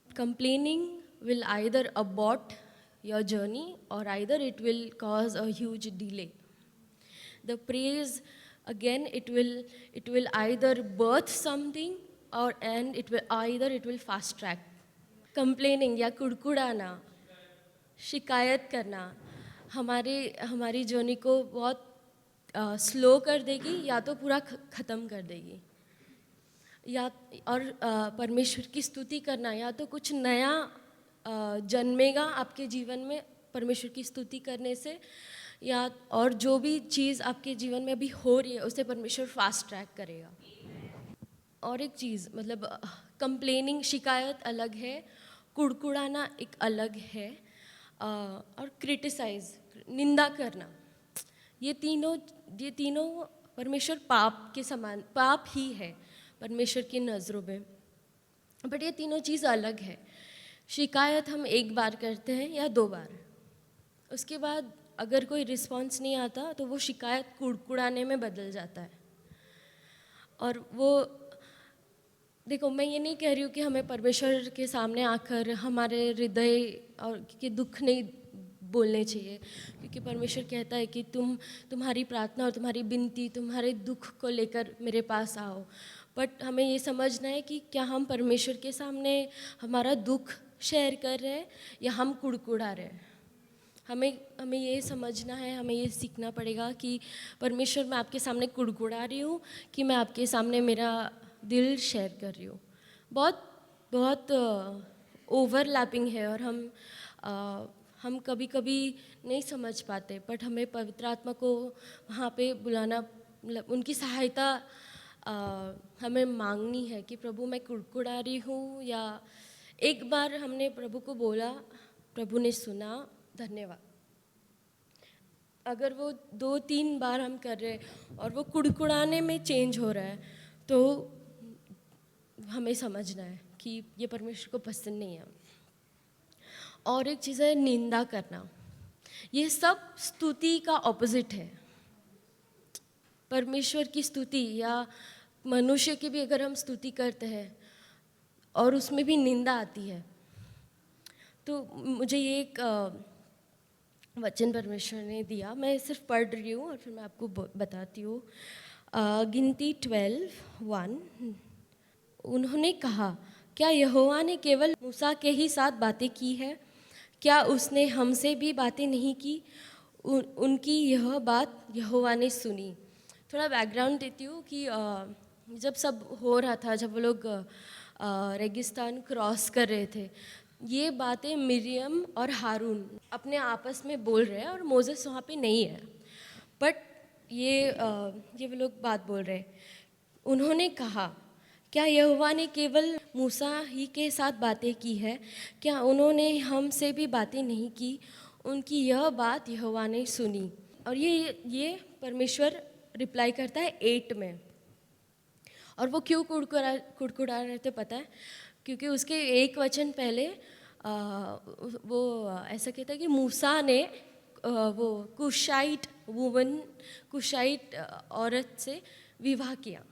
Complaining will either abort your journey और either it will cause a huge delay. The praise again it will either birth something and it will fast track. Complaining या कुड़कुड़ाना, शिकायत करना हमारी जर्नी को बहुत स्लो कर देगी या तो पूरा ख़त्म कर देगी। या और परमेश्वर की स्तुति करना, या तो कुछ नया जन्मेगा आपके जीवन में, परमेश्वर की स्तुति करने से या और जो भी चीज़ आपके जीवन में अभी हो रही है उसे परमेश्वर फास्ट ट्रैक करेगा। और एक चीज़ मतलब कंप्लेनिंग, शिकायत अलग है, कुड़कुड़ाना एक अलग है, और क्रिटिसाइज, निंदा करना, ये तीनों परमेश्वर पाप के समान, पाप ही है परमेश्वर की नज़रों में। बट ये तीनों चीज़ अलग है। शिकायत हम एक बार करते हैं या 2 बार, उसके बाद अगर कोई रिस्पॉन्स नहीं आता तो वो शिकायत कुड़कुड़ाने में बदल जाता है। और वो देखो, मैं ये नहीं कह रही हूँ कि हमें परमेश्वर के सामने आकर हमारे हृदय और के दुख नहीं बोलने चाहिए, क्योंकि परमेश्वर कहता है कि तुम्हारी प्रार्थना और तुम्हारी विनती, तुम्हारे दुख को लेकर मेरे पास आओ। बट हमें ये समझना है कि क्या हम परमेश्वर के सामने हमारा दुख शेयर कर रहे हैं या हम कुड़कुड़ा रहे हैं। हमें ये समझना है, हमें ये सीखना पड़ेगा कि परमेश्वर, मैं आपके सामने कुड़कुड़ा रही हूँ कि मैं आपके सामने मेरा दिल शेयर कर रही हूँ। बहुत ओवरलैपिंग है और हम कभी कभी नहीं समझ पाते, बट हमें पवित्र आत्मा को वहाँ पे बुलाना, मतलब उनकी सहायता हमें मांगनी है कि प्रभु मैं कुड़कुड़ा रही हूँ, या एक बार हमने प्रभु को बोला, प्रभु ने सुना, धन्यवाद। अगर वो 2-3 बार हम कर रहे हैं और वो कुड़कुड़ाने में चेंज हो रहा है, तो हमें समझना है कि ये परमेश्वर को पसंद नहीं है। और एक चीज़ है निंदा करना। ये सब स्तुति का ऑपोजिट है। परमेश्वर की स्तुति या मनुष्य की भी अगर हम स्तुति करते हैं और उसमें भी निंदा आती है, तो मुझे ये एक वचन परमेश्वर ने दिया, मैं सिर्फ पढ़ रही हूँ और फिर मैं आपको बताती हूँ। गिनती 12:1। उन्होंने कहा, क्या यहोवा ने केवल मूसा के ही साथ बातें की है? क्या उसने हमसे भी बातें नहीं की? उनकी यह बात यहोवा ने सुनी। थोड़ा बैकग्राउंड देती हूँ कि जब सब हो रहा था, जब वो लोग रेगिस्तान क्रॉस कर रहे थे, ये बातें मिरियम और हारून अपने आपस में बोल रहे हैं और मोसेस वहाँ पे नहीं है, बट ये वो लोग बात बोल रहे हैं। उन्होंने कहा, क्या यहोवा ने केवल मूसा ही के साथ बातें की है? क्या उन्होंने हमसे भी बातें नहीं की? उनकी यह बात यहोवा ने सुनी। और ये परमेश्वर रिप्लाई करता है 8 में। और वो क्यों कुड़कुड़ा रहे थे पता है? क्योंकि उसके एक वचन पहले वो ऐसा कहता है कि मूसा ने वो कुशाइट औरत से विवाह किया,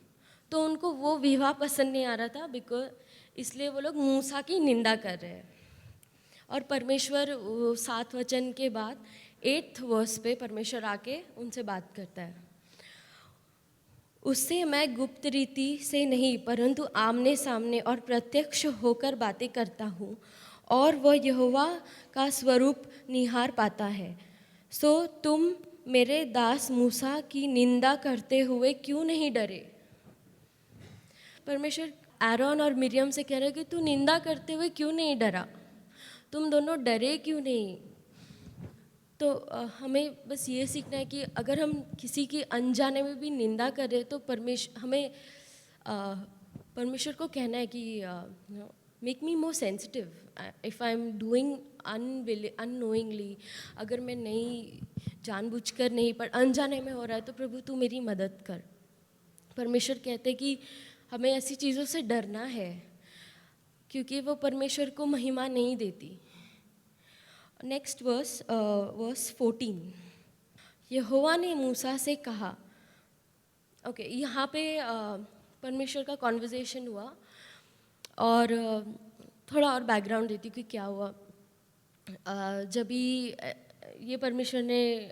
तो उनको वो विवाह पसंद नहीं आ रहा था, बिकॉज इसलिए वो लोग मूसा की निंदा कर रहे हैं। और परमेश्वर 7 वचन के बाद 8th वर्स पे परमेश्वर आके उनसे बात करता है। उससे मैं गुप्त रीति से नहीं, परंतु आमने सामने और प्रत्यक्ष होकर बातें करता हूँ, और वह यहोवा का स्वरूप निहार पाता है। सो तुम मेरे दास मूसा की निंदा करते हुए क्यों नहीं डरे? परमेश्वर आरोन और मिरियम से कह रहे कि तू निंदा करते हुए क्यों नहीं डरा? तुम दोनों डरे क्यों नहीं? तो हमें बस ये सीखना है कि अगर हम किसी की अनजाने में भी निंदा करें तो परमेश्वर को कहना है कि make me more sensitive if I am doing unknowingly. अगर मैं नहीं जानबूझकर नहीं पर अनजाने में हो रहा है तो प्रभु तू मेरी मदद कर। परमेश्वर कहते कि हमें ऐसी चीज़ों से डरना है क्योंकि वो परमेश्वर को महिमा नहीं देती। Next verse 14। यहोवा ने मूसा से कहा, यहाँ पे परमेश्वर का कॉन्वर्जेशन हुआ, और थोड़ा और बैकग्राउंड देती हूँ कि क्या हुआ। जब ये परमेश्वर ने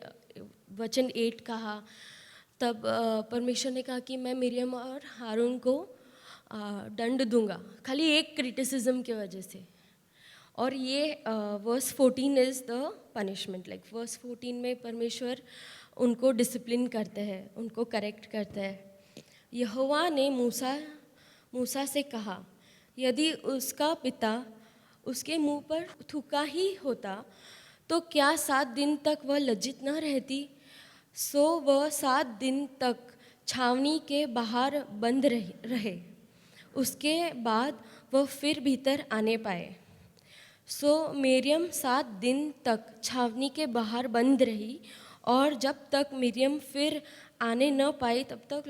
वचन 8 कहा, तब परमेश्वर ने कहा कि मैं मिरियम और हारून को दंड दूंगा, खाली एक क्रिटिसिज्म की वजह से। और ये verse 14 is the punishment. Like verse 14 में परमेश्वर उनको डिसिप्लिन करते हैं, उनको करेक्ट करते हैं। यहोवा ने मूसा से कहा, यदि उसका पिता उसके मुंह पर थूका ही होता तो क्या 7 दिन तक वह लज्जित न रहती? सो वह 7 दिन तक छावनी के बाहर बंद रहे। उसके बाद वह फिर भीतर आने पाए। सो मरियम 7 दिन तक छावनी के बाहर बंद रही, और जब तक मरियम फिर आने न पाई तब तक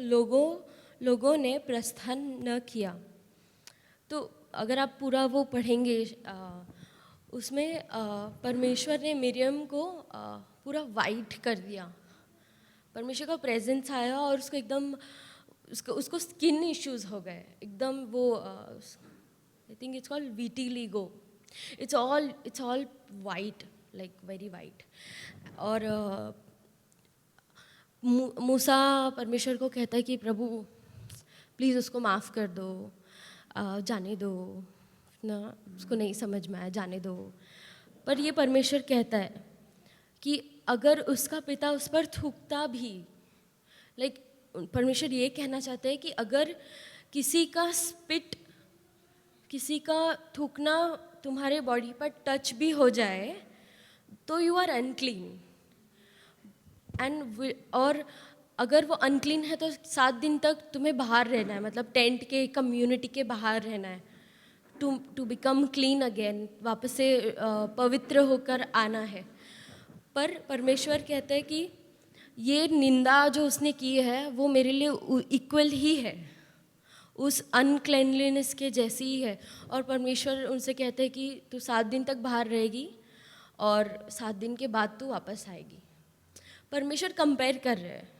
लोगों ने प्रस्थान न किया। तो अगर आप पूरा वो पढ़ेंगे उसमें परमेश्वर ने मरियम को पूरा वाइट कर दिया। परमेश्वर का प्रेजेंस आया और उसको एकदम उसको स्किन इश्यूज हो गए एकदम। वो I think it's called vitiligo. It's all white, like very white. और मूसा परमेश्वर को कहता है कि प्रभु प्लीज़ उसको माफ़ कर दो, जाने दो ना, उसको नहीं समझ में आया, जाने दो। पर ये परमेश्वर कहता है कि अगर उसका पिता उस पर थूकता भी, लाइक परमेश्वर ये कहना चाहते हैं कि अगर किसी का स्पिट, किसी का थूकना तुम्हारे बॉडी पर टच भी हो जाए तो यू आर अनक्लीन। और अगर वो अनक्लीन है तो 7 दिन तक तुम्हें बाहर रहना है, मतलब टेंट के, कम्युनिटी के बाहर रहना है, टू बिकम क्लीन अगेन, वापस से पवित्र होकर आना है। पर परमेश्वर कहते हैं कि ये निंदा जो उसने की है वो मेरे लिए इक्वल ही है, उस अनक्लेनलीनेस के जैसी ही है। और परमेश्वर उनसे कहते हैं कि तू 7 दिन तक बाहर रहेगी और 7 दिन के बाद तू वापस आएगी। परमेश्वर कंपेयर कर रहे हैं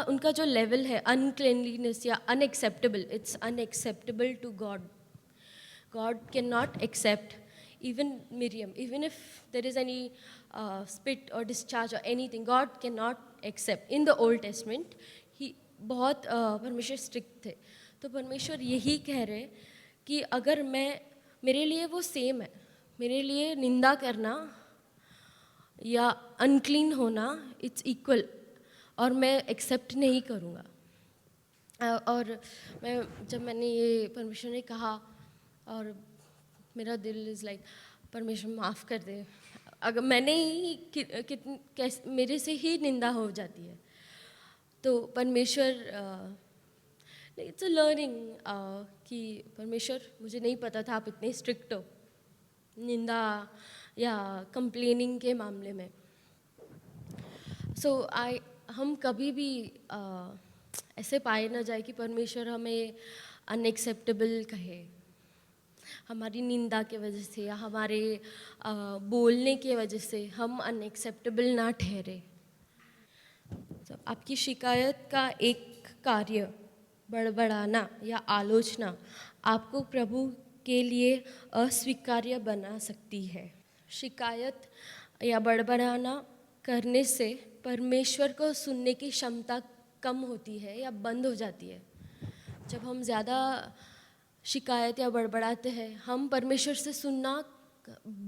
उनका जो लेवल है अनक्लेनलीनेस या unacceptable, it's unacceptable to God. God can not accept even Miriam, even if there is any spit or discharge or anything, God cannot accept. In the Old Testament, बहुत परमेश्वर strict थे। तो परमेश्वर यही कह रहे कि अगर मेरे लिए वो सेम है, मेरे लिए निंदा करना या अनक्लीन होना इट्स इक्वल, और मैं एक्सेप्ट नहीं करूँगा। और जब मैंने ये परमेश्वर ने कहा, और मेरा दिल इज़ लाइक परमेश्वर माफ़ कर दे, अगर मैंने ही मेरे से ही निंदा हो जाती है। तो परमेश्वर इट्स अ लर्निंग कि परमेश्वर मुझे नहीं पता था आप इतने स्ट्रिक्ट हो निंदा या कंप्लेनिंग के मामले में। हम कभी भी ऐसे पाए ना जाए कि परमेश्वर हमें अनएक्सेप्टेबल कहे हमारी निंदा के वजह से या हमारे बोलने के वजह से हम अनएक्सेप्टेबल ना ठहरे। आपकी शिकायत का एक कार्य बड़बड़ाना या आलोचना आपको प्रभु के लिए अस्वीकार्य बना सकती है। शिकायत या बड़बड़ाना करने से परमेश्वर को सुनने की क्षमता कम होती है या बंद हो जाती है। जब हम ज़्यादा शिकायत या बड़बड़ाते हैं, हम परमेश्वर से सुनना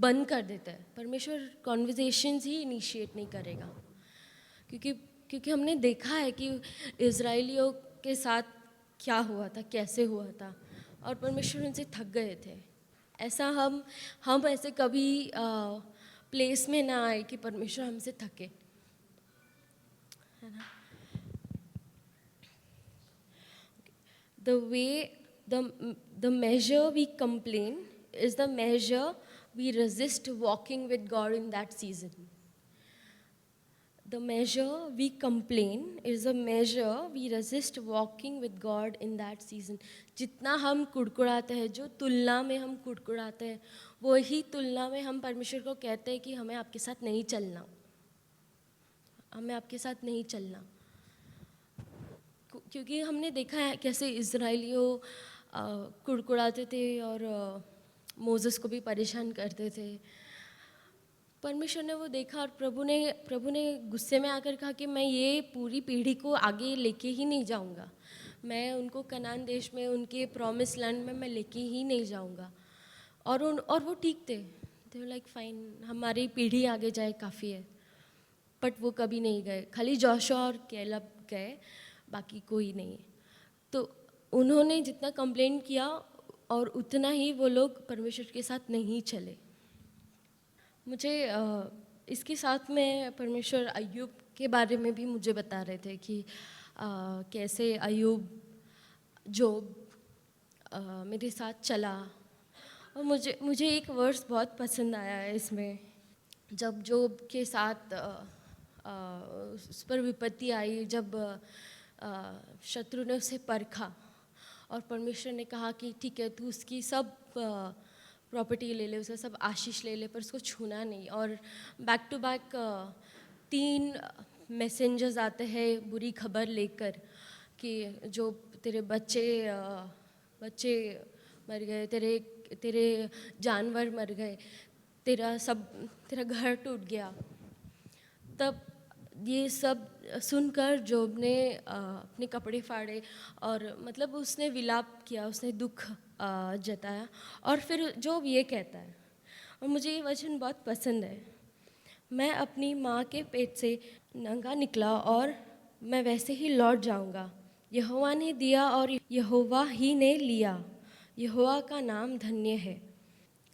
बंद कर देते हैं। परमेश्वर कॉन्वर्जेशंस ही इनिशिएट नहीं करेगा, क्योंकि हमने देखा है कि इज़राइलियों के साथ क्या हुआ था, कैसे हुआ था, और परमेश्वर उनसे थक गए थे। ऐसा हम ऐसे कभी प्लेस में ना आए कि परमेश्वर हमसे थके, है ना। The measure we complain is the measure we resist walking with God in that season. The measure we complain is the measure we resist walking with God in that season. जितना हम कुड़कुड़ाते हैं, जो तुलना में हम कुड़कुड़ाते हैं, वही तुलना में हम परमेश्वर को कहते हैं कि हमें आपके साथ नहीं चलना, हमें आपके साथ नहीं चलना। क्योंकि हमने देखा है कैसे इज़राइलियों कुड़कुड़ाते थे और मोसेस को भी परेशान करते थे। परमेश्वर ने वो देखा और प्रभु ने गुस्से में आकर कहा कि मैं ये पूरी पीढ़ी को आगे लेके ही नहीं जाऊंगा, मैं उनको कनान देश में, उनके प्रॉमिस लैंड में मैं लेके ही नहीं जाऊंगा। और वो ठीक थे, लाइक फाइन, हमारी पीढ़ी आगे जाए काफ़ी है। बट वो कभी नहीं गए, खाली जोशुआ और कैलब गए, बाकी कोई नहीं। तो उन्होंने जितना कंप्लेन किया और उतना ही वो लोग परमेश्वर के साथ नहीं चले। मुझे इसके साथ में परमेश्वर अय्यूब के बारे में भी मुझे बता रहे थे कि कैसे अय्यूब जोब मेरे साथ चला। और मुझे मुझे एक वर्स बहुत पसंद आया है इसमें, जब जोब के साथ उस पर विपत्ति आई, जब शत्रु ने उसे परखा और परमेश्वर ने कहा कि ठीक है तू उसकी सब प्रॉपर्टी ले ले, उसका सब आशीष ले ले, पर उसको छूना नहीं। और बैक टू बैक 3 मैसेंजर्स आते हैं बुरी खबर लेकर कि जो तेरे बच्चे मर गए, तेरे जानवर मर गए, तेरा घर टूट गया। तब ये सब सुनकर जोब ने अपने कपड़े फाड़े और मतलब उसने विलाप किया, उसने दुख जताया। और फिर जोब ये कहता है, और मुझे ये वचन बहुत पसंद है, मैं अपनी माँ के पेट से नंगा निकला और मैं वैसे ही लौट जाऊंगा। यहोवा ने दिया और यहोवा ही ने लिया, यहोवा का नाम धन्य है।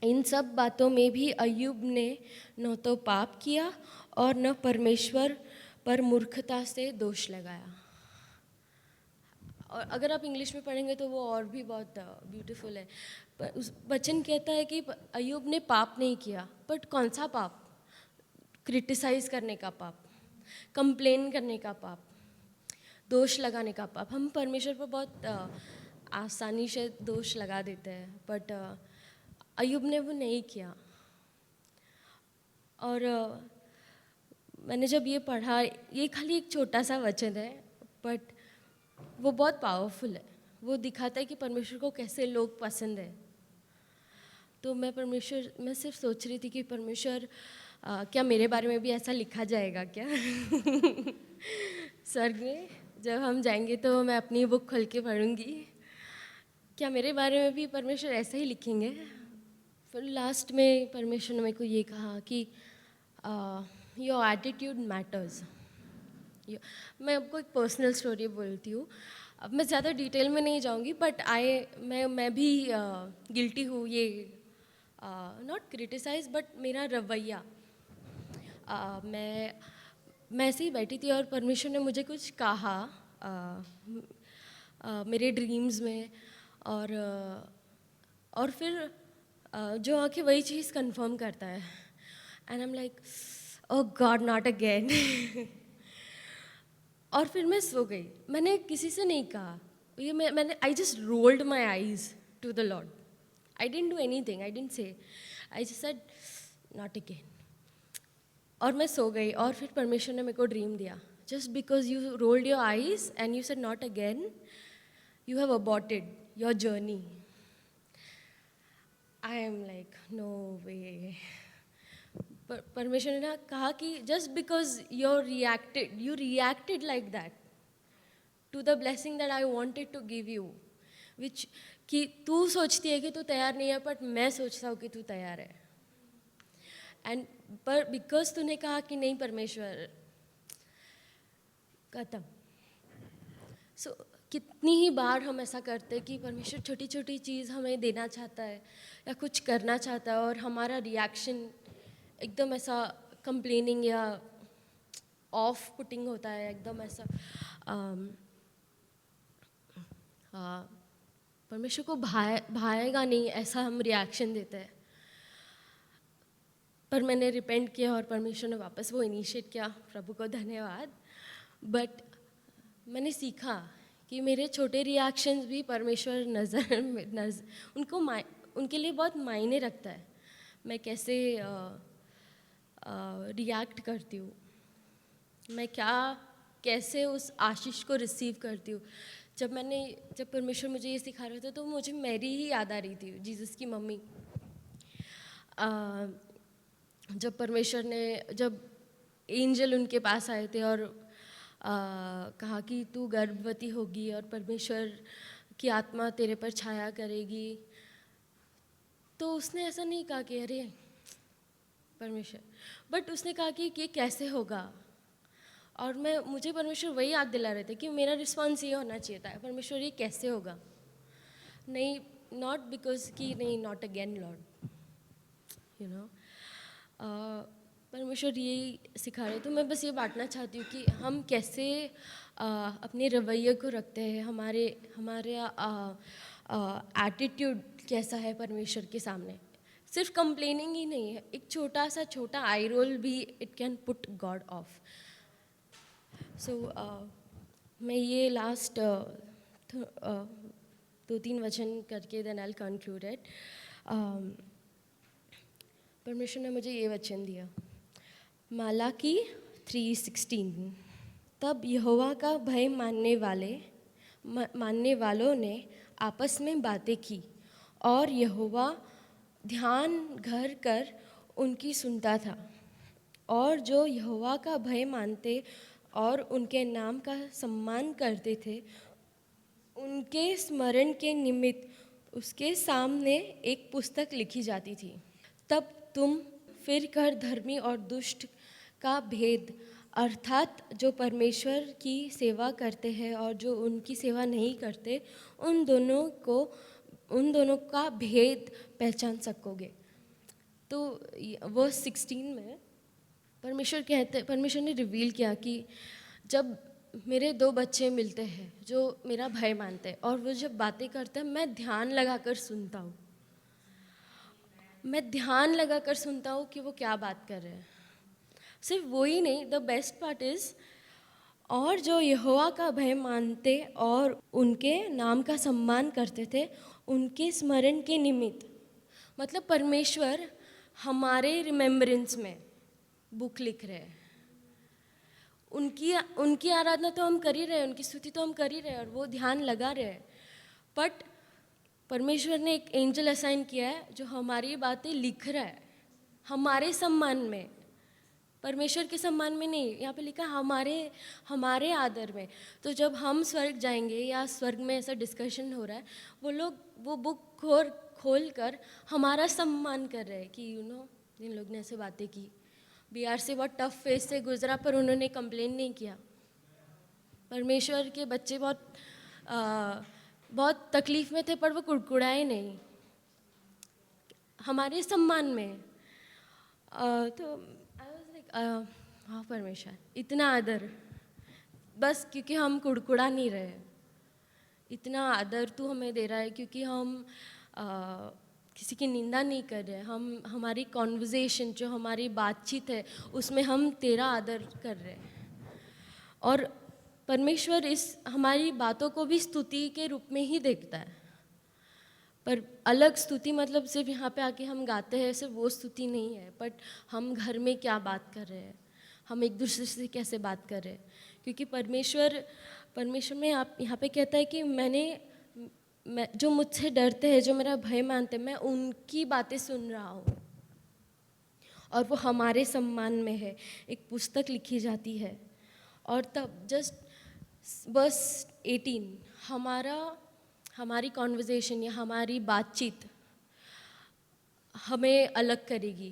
इन सब बातों में भी अय्यूब ने न तो पाप किया और न परमेश्वर पर मूर्खता से दोष लगाया। और अगर आप इंग्लिश में पढ़ेंगे तो वो और भी बहुत ब्यूटीफुल है। पर उस वचन कहता है कि अय्यूब ने पाप नहीं किया, बट कौन सा पाप? क्रिटिसाइज करने का पाप, कंप्लेन करने का पाप, दोष लगाने का पाप। हम परमेश्वर पर बहुत आसानी से दोष लगा देते हैं, बट अय्यूब ने वो नहीं किया। और मैंने जब ये पढ़ा, ये खाली एक छोटा सा वचन है, बट वो बहुत पावरफुल है। वो दिखाता है कि परमेश्वर को कैसे लोग पसंद है। तो मैं सिर्फ सोच रही थी कि परमेश्वर क्या मेरे बारे में भी ऐसा लिखा जाएगा क्या? स्वर्ग में जब हम जाएंगे तो मैं अपनी बुक खोल के पढ़ूंगी, क्या मेरे बारे में भी परमेश्वर ऐसा ही लिखेंगे? फिर लास्ट में परमेश्वर ने मेरे को ये कहा कि योर एटीट्यूड मैटर्स। मैं आपको एक पर्सनल स्टोरी बोलती हूँ, अब मैं ज़्यादा डिटेल में नहीं जाऊँगी, बट मैं भी गिल्टी हूँ ये नॉट क्रिटिसाइज, बट मेरा रवैया। मैं ऐसे ही बैठी थी और परमेश्वर ने मुझे कुछ कहा मेरे ड्रीम्स में, और फिर जो आके वही चीज़ कंफर्म करता है। And I am like oh God not again. और फिर मैं सो गई। मैंने किसी से नहीं कहा ये, मैंने I just rolled my eyes to the Lord. I didn't do anything, I didn't say, I just said not again. और मैं सो गई और फिर परमेश्वर ने मेरे को ड्रीम दिया, just because you rolled your eyes and you said not again, you have aborted your journey. I am like, no way. परमेश्वर ने कहा कि just because you reacted like that to the blessing that I wanted to give you, which कि तू सोचती है कि तू तैयार नहीं है, बट मैं सोचता हूँ कि तू तैयार है। एंड पर बिकॉज तूने कहा कि नहीं परमेश्वर, खत्म। सो कितनी ही बार हम ऐसा करते हैं कि परमेश्वर छोटी छोटी चीज़ हमें देना चाहता है या कुछ करना चाहता है, और हमारा रिएक्शन एकदम ऐसा कंप्लेनिंग या ऑफ पुटिंग होता है, एकदम ऐसा परमेश्वर को भाएगा नहीं, ऐसा हम रिएक्शन देते हैं। पर मैंने रिपेंट किया और परमेश्वर ने वापस वो इनिशिएट किया, प्रभु को धन्यवाद। बट मैंने सीखा कि मेरे छोटे रिएक्शंस भी परमेश्वर उनके लिए बहुत मायने रखता है। मैं कैसे रिएक्ट करती हूँ, मैं कैसे उस आशीष को रिसीव करती हूँ। जब परमेश्वर मुझे ये सिखा रहे थे तो मुझे मैरी ही याद आ रही थी, जीसस की मम्मी। जब एंजल उनके पास आए थे और कहा कि तू गर्भवती होगी और परमेश्वर की आत्मा तेरे पर छाया करेगी, तो उसने ऐसा नहीं कहा कि अरे परमेश्वर, बट उसने कहा कि ये कैसे होगा। और मुझे परमेश्वर वही याद दिला रहे थे कि मेरा रिस्पॉन्स ये होना चाहिए था, परमेश्वर ये कैसे होगा, नहीं नॉट बिकॉज कि नहीं not again Lord, you know. परमेश्वर यही सिखा रहे, तो मैं बस ये बांटना चाहती हूँ कि हम कैसे अपने रवैये को रखते हैं, हमारे एटीट्यूड कैसा है परमेश्वर के सामने। सिर्फ कंप्लेनिंग ही नहीं है, एक छोटा आई रोल भी it can put God off. So मैं ये लास्ट 2-3 वचन करके देन आई कंक्लूड इट। परमेश्वर ने मुझे ये वचन दिया, मालाकी 3:16, तब यहोवा का भय मानने वालों ने आपस में बातें की और यहोवा ध्यान घर कर उनकी सुनता था, और जो यहोवा का भय मानते और उनके नाम का सम्मान करते थे, उनके स्मरण के निमित्त उसके सामने एक पुस्तक लिखी जाती थी। तब तुम फिर कर धर्मी और दुष्ट का भेद, अर्थात जो परमेश्वर की सेवा करते हैं और जो उनकी सेवा नहीं करते, उन दोनों का भेद पहचान सकोगे। तो वर्स 16 में परमेश्वर ने रिवील किया कि जब मेरे 2 बच्चे मिलते हैं जो मेरा भय मानते हैं और वो जब बातें करते हैं, मैं ध्यान लगाकर सुनता हूँ। मैं ध्यान लगाकर सुनता हूँ कि वो क्या बात कर रहे हैं। सिर्फ वो ही नहीं, द बेस्ट पार्ट इज़, और जो यहोवा का भय मानते और उनके नाम का सम्मान करते थे, उनके स्मरण के निमित्त, मतलब परमेश्वर हमारे रिमेम्बरेंस में बुक लिख रहे हैं। उनकी आराधना तो हम कर ही रहे हैं, उनकी स्तुति तो हम कर ही रहे हैं और वो ध्यान लगा रहे हैं, बट परमेश्वर ने एक एंजल असाइन किया है जो हमारी बातें लिख रहा है हमारे सम्मान में, परमेश्वर के सम्मान में नहीं। यहाँ पे लिखा हमारे आदर में। तो जब हम स्वर्ग जाएंगे या स्वर्ग में ऐसा डिस्कशन हो रहा है, वो लोग वो बुक खोल कर हमारा सम्मान कर रहे हैं कि इन लोग ने ऐसे बातें की। बिहार से बहुत टफ फेस से गुजरा पर उन्होंने कंप्लेन नहीं किया। परमेश्वर के बच्चे बहुत तकलीफ में थे पर वो कुड़कुड़ाए नहीं, हमारे सम्मान में। तो आई वाज लाइक, हाँ परमेश्वर, इतना आदर, बस क्योंकि हम कुड़कुड़ा नहीं रहे, इतना आदर तू हमें दे रहा है क्योंकि हम किसी की निंदा नहीं कर रहे। हमारी कॉन्वर्जेशन, जो हमारी बातचीत है, उसमें हम तेरा आदर कर रहे हैं। और परमेश्वर इस हमारी बातों को भी स्तुति के रूप में ही देखता है। पर अलग स्तुति मतलब सिर्फ यहाँ पे आके हम गाते हैं, सिर्फ वो स्तुति नहीं है, बट हम घर में क्या बात कर रहे हैं, हम एक दूसरे से कैसे बात कर रहे हैं। क्योंकि परमेश्वर में आप यहाँ पे कहता है कि मैं जो मुझसे डरते हैं, जो मेरा भय मानते हैं, मैं उनकी बातें सुन रहा हूँ और वो हमारे सम्मान में है। एक पुस्तक लिखी जाती है और तब जस्ट बस 18 हमारी कॉन्वर्जेशन या हमारी बातचीत हमें अलग करेगी,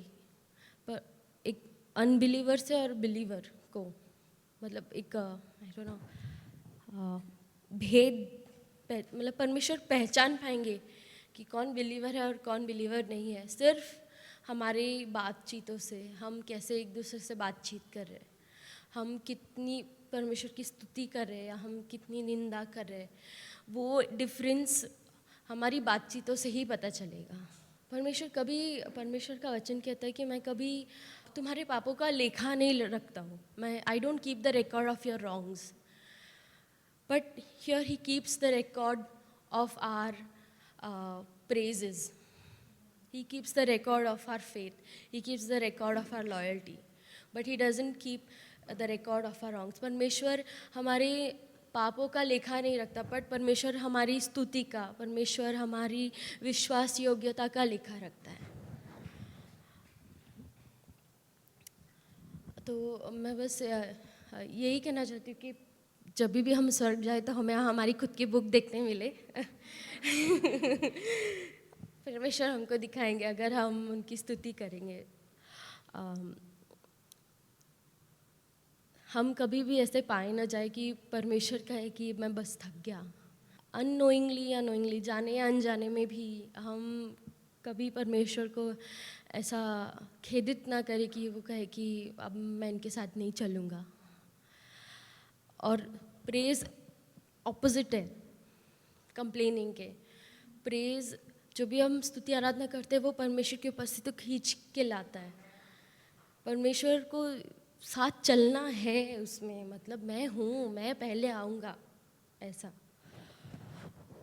पर एक अनबिलीवर से और बिलीवर को, मतलब एक आई डोंट नो भेद, मतलब परमेश्वर पहचान पाएंगे कि कौन बिलीवर है और कौन बिलीवर नहीं है, सिर्फ हमारी बातचीतों से। हम कैसे एक दूसरे से बातचीत कर रहे हैं, हम कितनी परमेश्वर की स्तुति कर रहे हैं या हम कितनी निंदा कर रहे हैं, वो डिफरेंस हमारी बातचीतों से ही पता चलेगा। परमेश्वर का वचन कहता है कि मैं कभी तुम्हारे पापों का लेखा नहीं रखता हूँ, I don't keep the record of your wrongs, but here he keeps the record of our praises. He keeps the record of our faith. He keeps the record of our loyalty. But he doesn't keep the record of our wrongs. परमेश्वर हमारे पापों का लेखा नहीं रखता, but परमेश्वर हमारी स्तुति का, परमेश्वर हमारी विश्वास योग्यता का लेखा रखता है। तो मैं बस यही कहना चाहती हूँ कि जब भी हम स्वर्ग जाए तो हमें हमारी खुद की बुक देखने मिले। परमेश्वर हमको दिखाएंगे अगर हम उनकी स्तुति करेंगे। हम कभी भी ऐसे पाए ना जाए कि परमेश्वर कहे कि मैं बस थक गया। अननोइंगली या नोइंगली, जाने या अनजाने में भी हम कभी परमेश्वर को ऐसा खेदित ना करे कि वो कहे कि अब मैं इनके साथ नहीं चलूँगा। और प्रेज ऑपोजिट है कंप्लेनिंग के। प्रेज जो भी हम स्तुति आराधना करते हैं वो परमेश्वर की उपस्थिति को खींच के लाता है। परमेश्वर को साथ चलना है उसमें, मतलब मैं हूँ, मैं पहले आऊँगा ऐसा।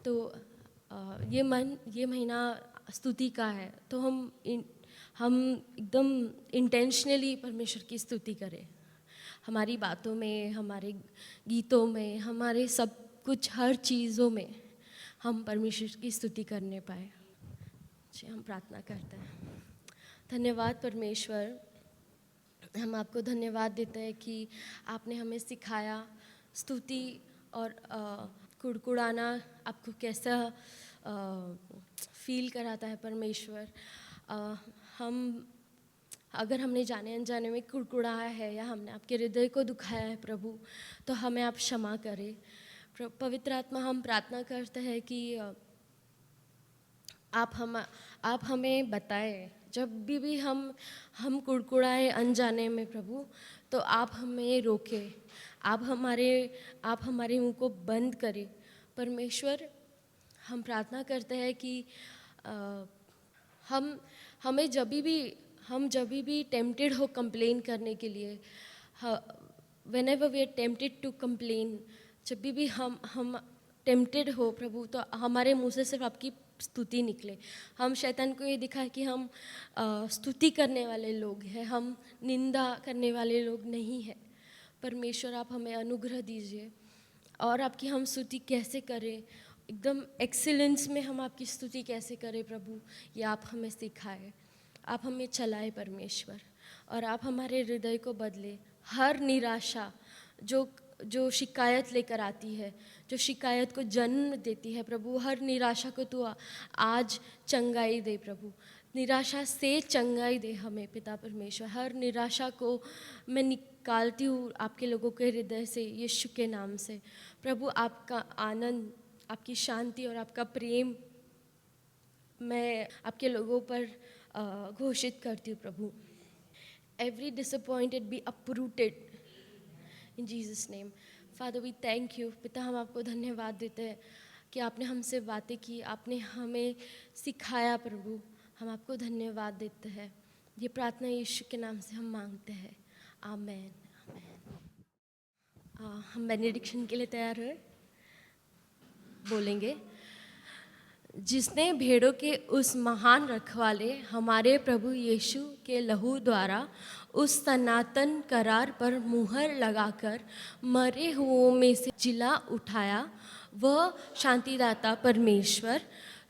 तो ये महीना स्तुति का है, तो हम एकदम इंटेंशनली परमेश्वर की स्तुति करें। हमारी बातों में, हमारे गीतों में, हमारे सब कुछ, हर चीज़ों में हम परमेश्वर की स्तुति करने पाए। जी, हम प्रार्थना करते हैं। धन्यवाद परमेश्वर, हम आपको धन्यवाद देते हैं कि आपने हमें सिखाया स्तुति और कुड़कुड़ाना आपको कैसा फील कराता है परमेश्वर। अगर हमने जाने अनजाने में कुड़कुड़ाया है या हमने आपके हृदय को दुखाया है प्रभु, तो हमें आप क्षमा करें। पवित्र आत्मा, हम प्रार्थना करते हैं कि आप हमें बताएं जब भी हम कुड़कुड़ाए अनजाने में प्रभु, तो आप हमें रोकें, आप हमारे मुंह को बंद करें। परमेश्वर, हम प्रार्थना करते हैं कि हम जब भी टेम्प्टेड हो कंप्लेन करने के लिए, whenever we are tempted to complain, जब भी हम टेम्प्टेड हो प्रभु, तो हमारे मुंह से सिर्फ आपकी स्तुति निकले। हम शैतान को ये दिखाए कि हम स्तुति करने वाले लोग हैं, हम निंदा करने वाले लोग नहीं हैं। परमेश्वर, आप हमें अनुग्रह दीजिए और आपकी हम स्तुति कैसे करें, एकदम एक्सीलेंस में हम आपकी स्तुति कैसे करें प्रभु, ये आप हमें सिखाए, आप हमें चलाए परमेश्वर, और आप हमारे हृदय को बदले। हर निराशा जो शिकायत लेकर आती है, जो शिकायत को जन्म देती है प्रभु, हर निराशा को तू आज चंगाई दे प्रभु, निराशा से चंगाई दे हमें पिता परमेश्वर। हर निराशा को मैं निकालती हूँ आपके लोगों के हृदय से, यीशु के नाम से प्रभु। आपका आनंद, आपकी शांति और आपका प्रेम मैं आपके लोगों पर घोषित करती हूँ प्रभु। Every disappointed be uprooted in Jesus name. Father, we thank you. पिता, हम आपको धन्यवाद देते हैं कि आपने हमसे बातें की, आपने हमें सिखाया प्रभु। हम आपको धन्यवाद देते हैं। ये प्रार्थना यीशु के नाम से हम मांगते हैं, आमेन। हम बेनेडिक्शन के लिए तैयार हैं, बोलेंगे। जिसने भेड़ों के उस महान रखवाले हमारे प्रभु यीशु के लहू द्वारा उस सनातन करार पर मुहर लगाकर मरे हुओं में से जिला उठाया, वह शांतिदाता परमेश्वर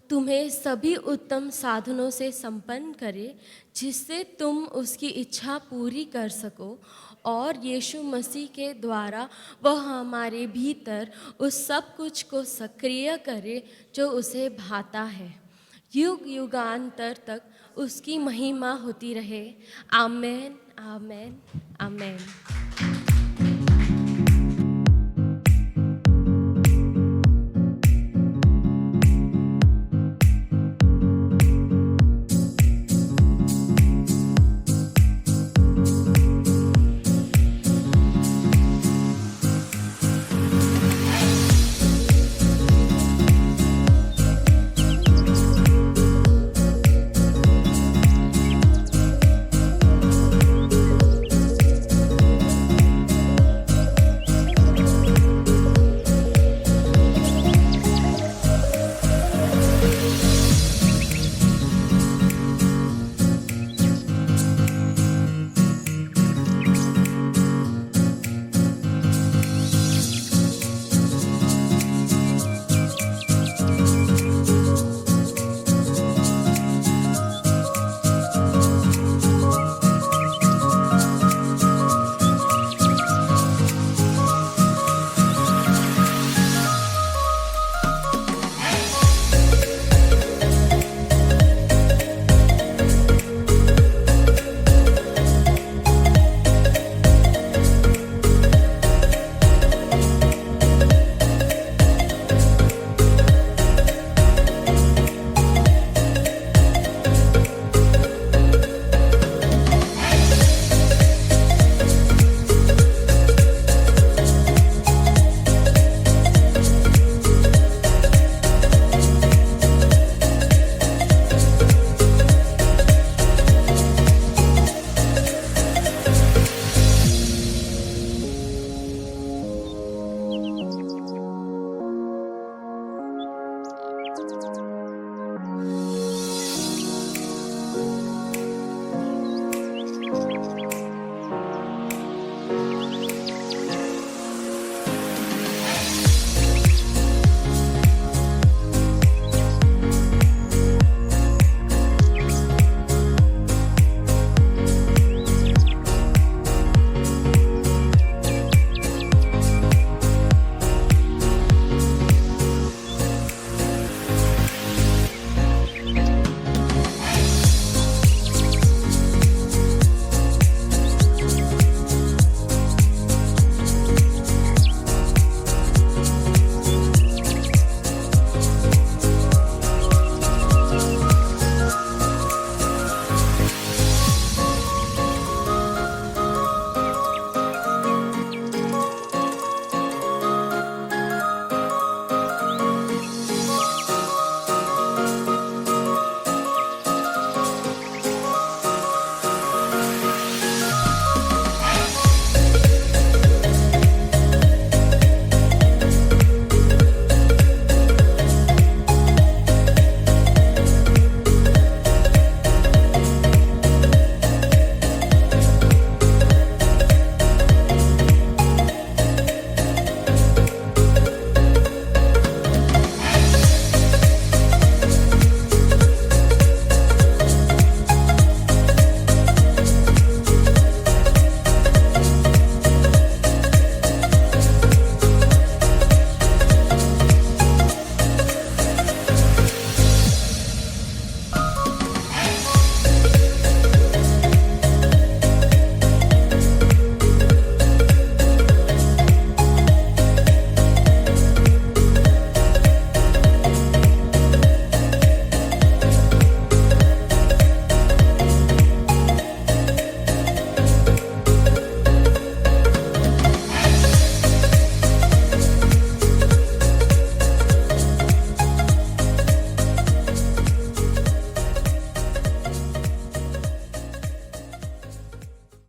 तुम्हें सभी उत्तम साधनों से संपन्न करे, जिससे तुम उसकी इच्छा पूरी कर सको, और यीशु मसीह के द्वारा वह हमारे भीतर उस सब कुछ को सक्रिय करे जो उसे भाता है। युग युगांतर तक उसकी महिमा होती रहे। आमेन, आमेन, आमेन।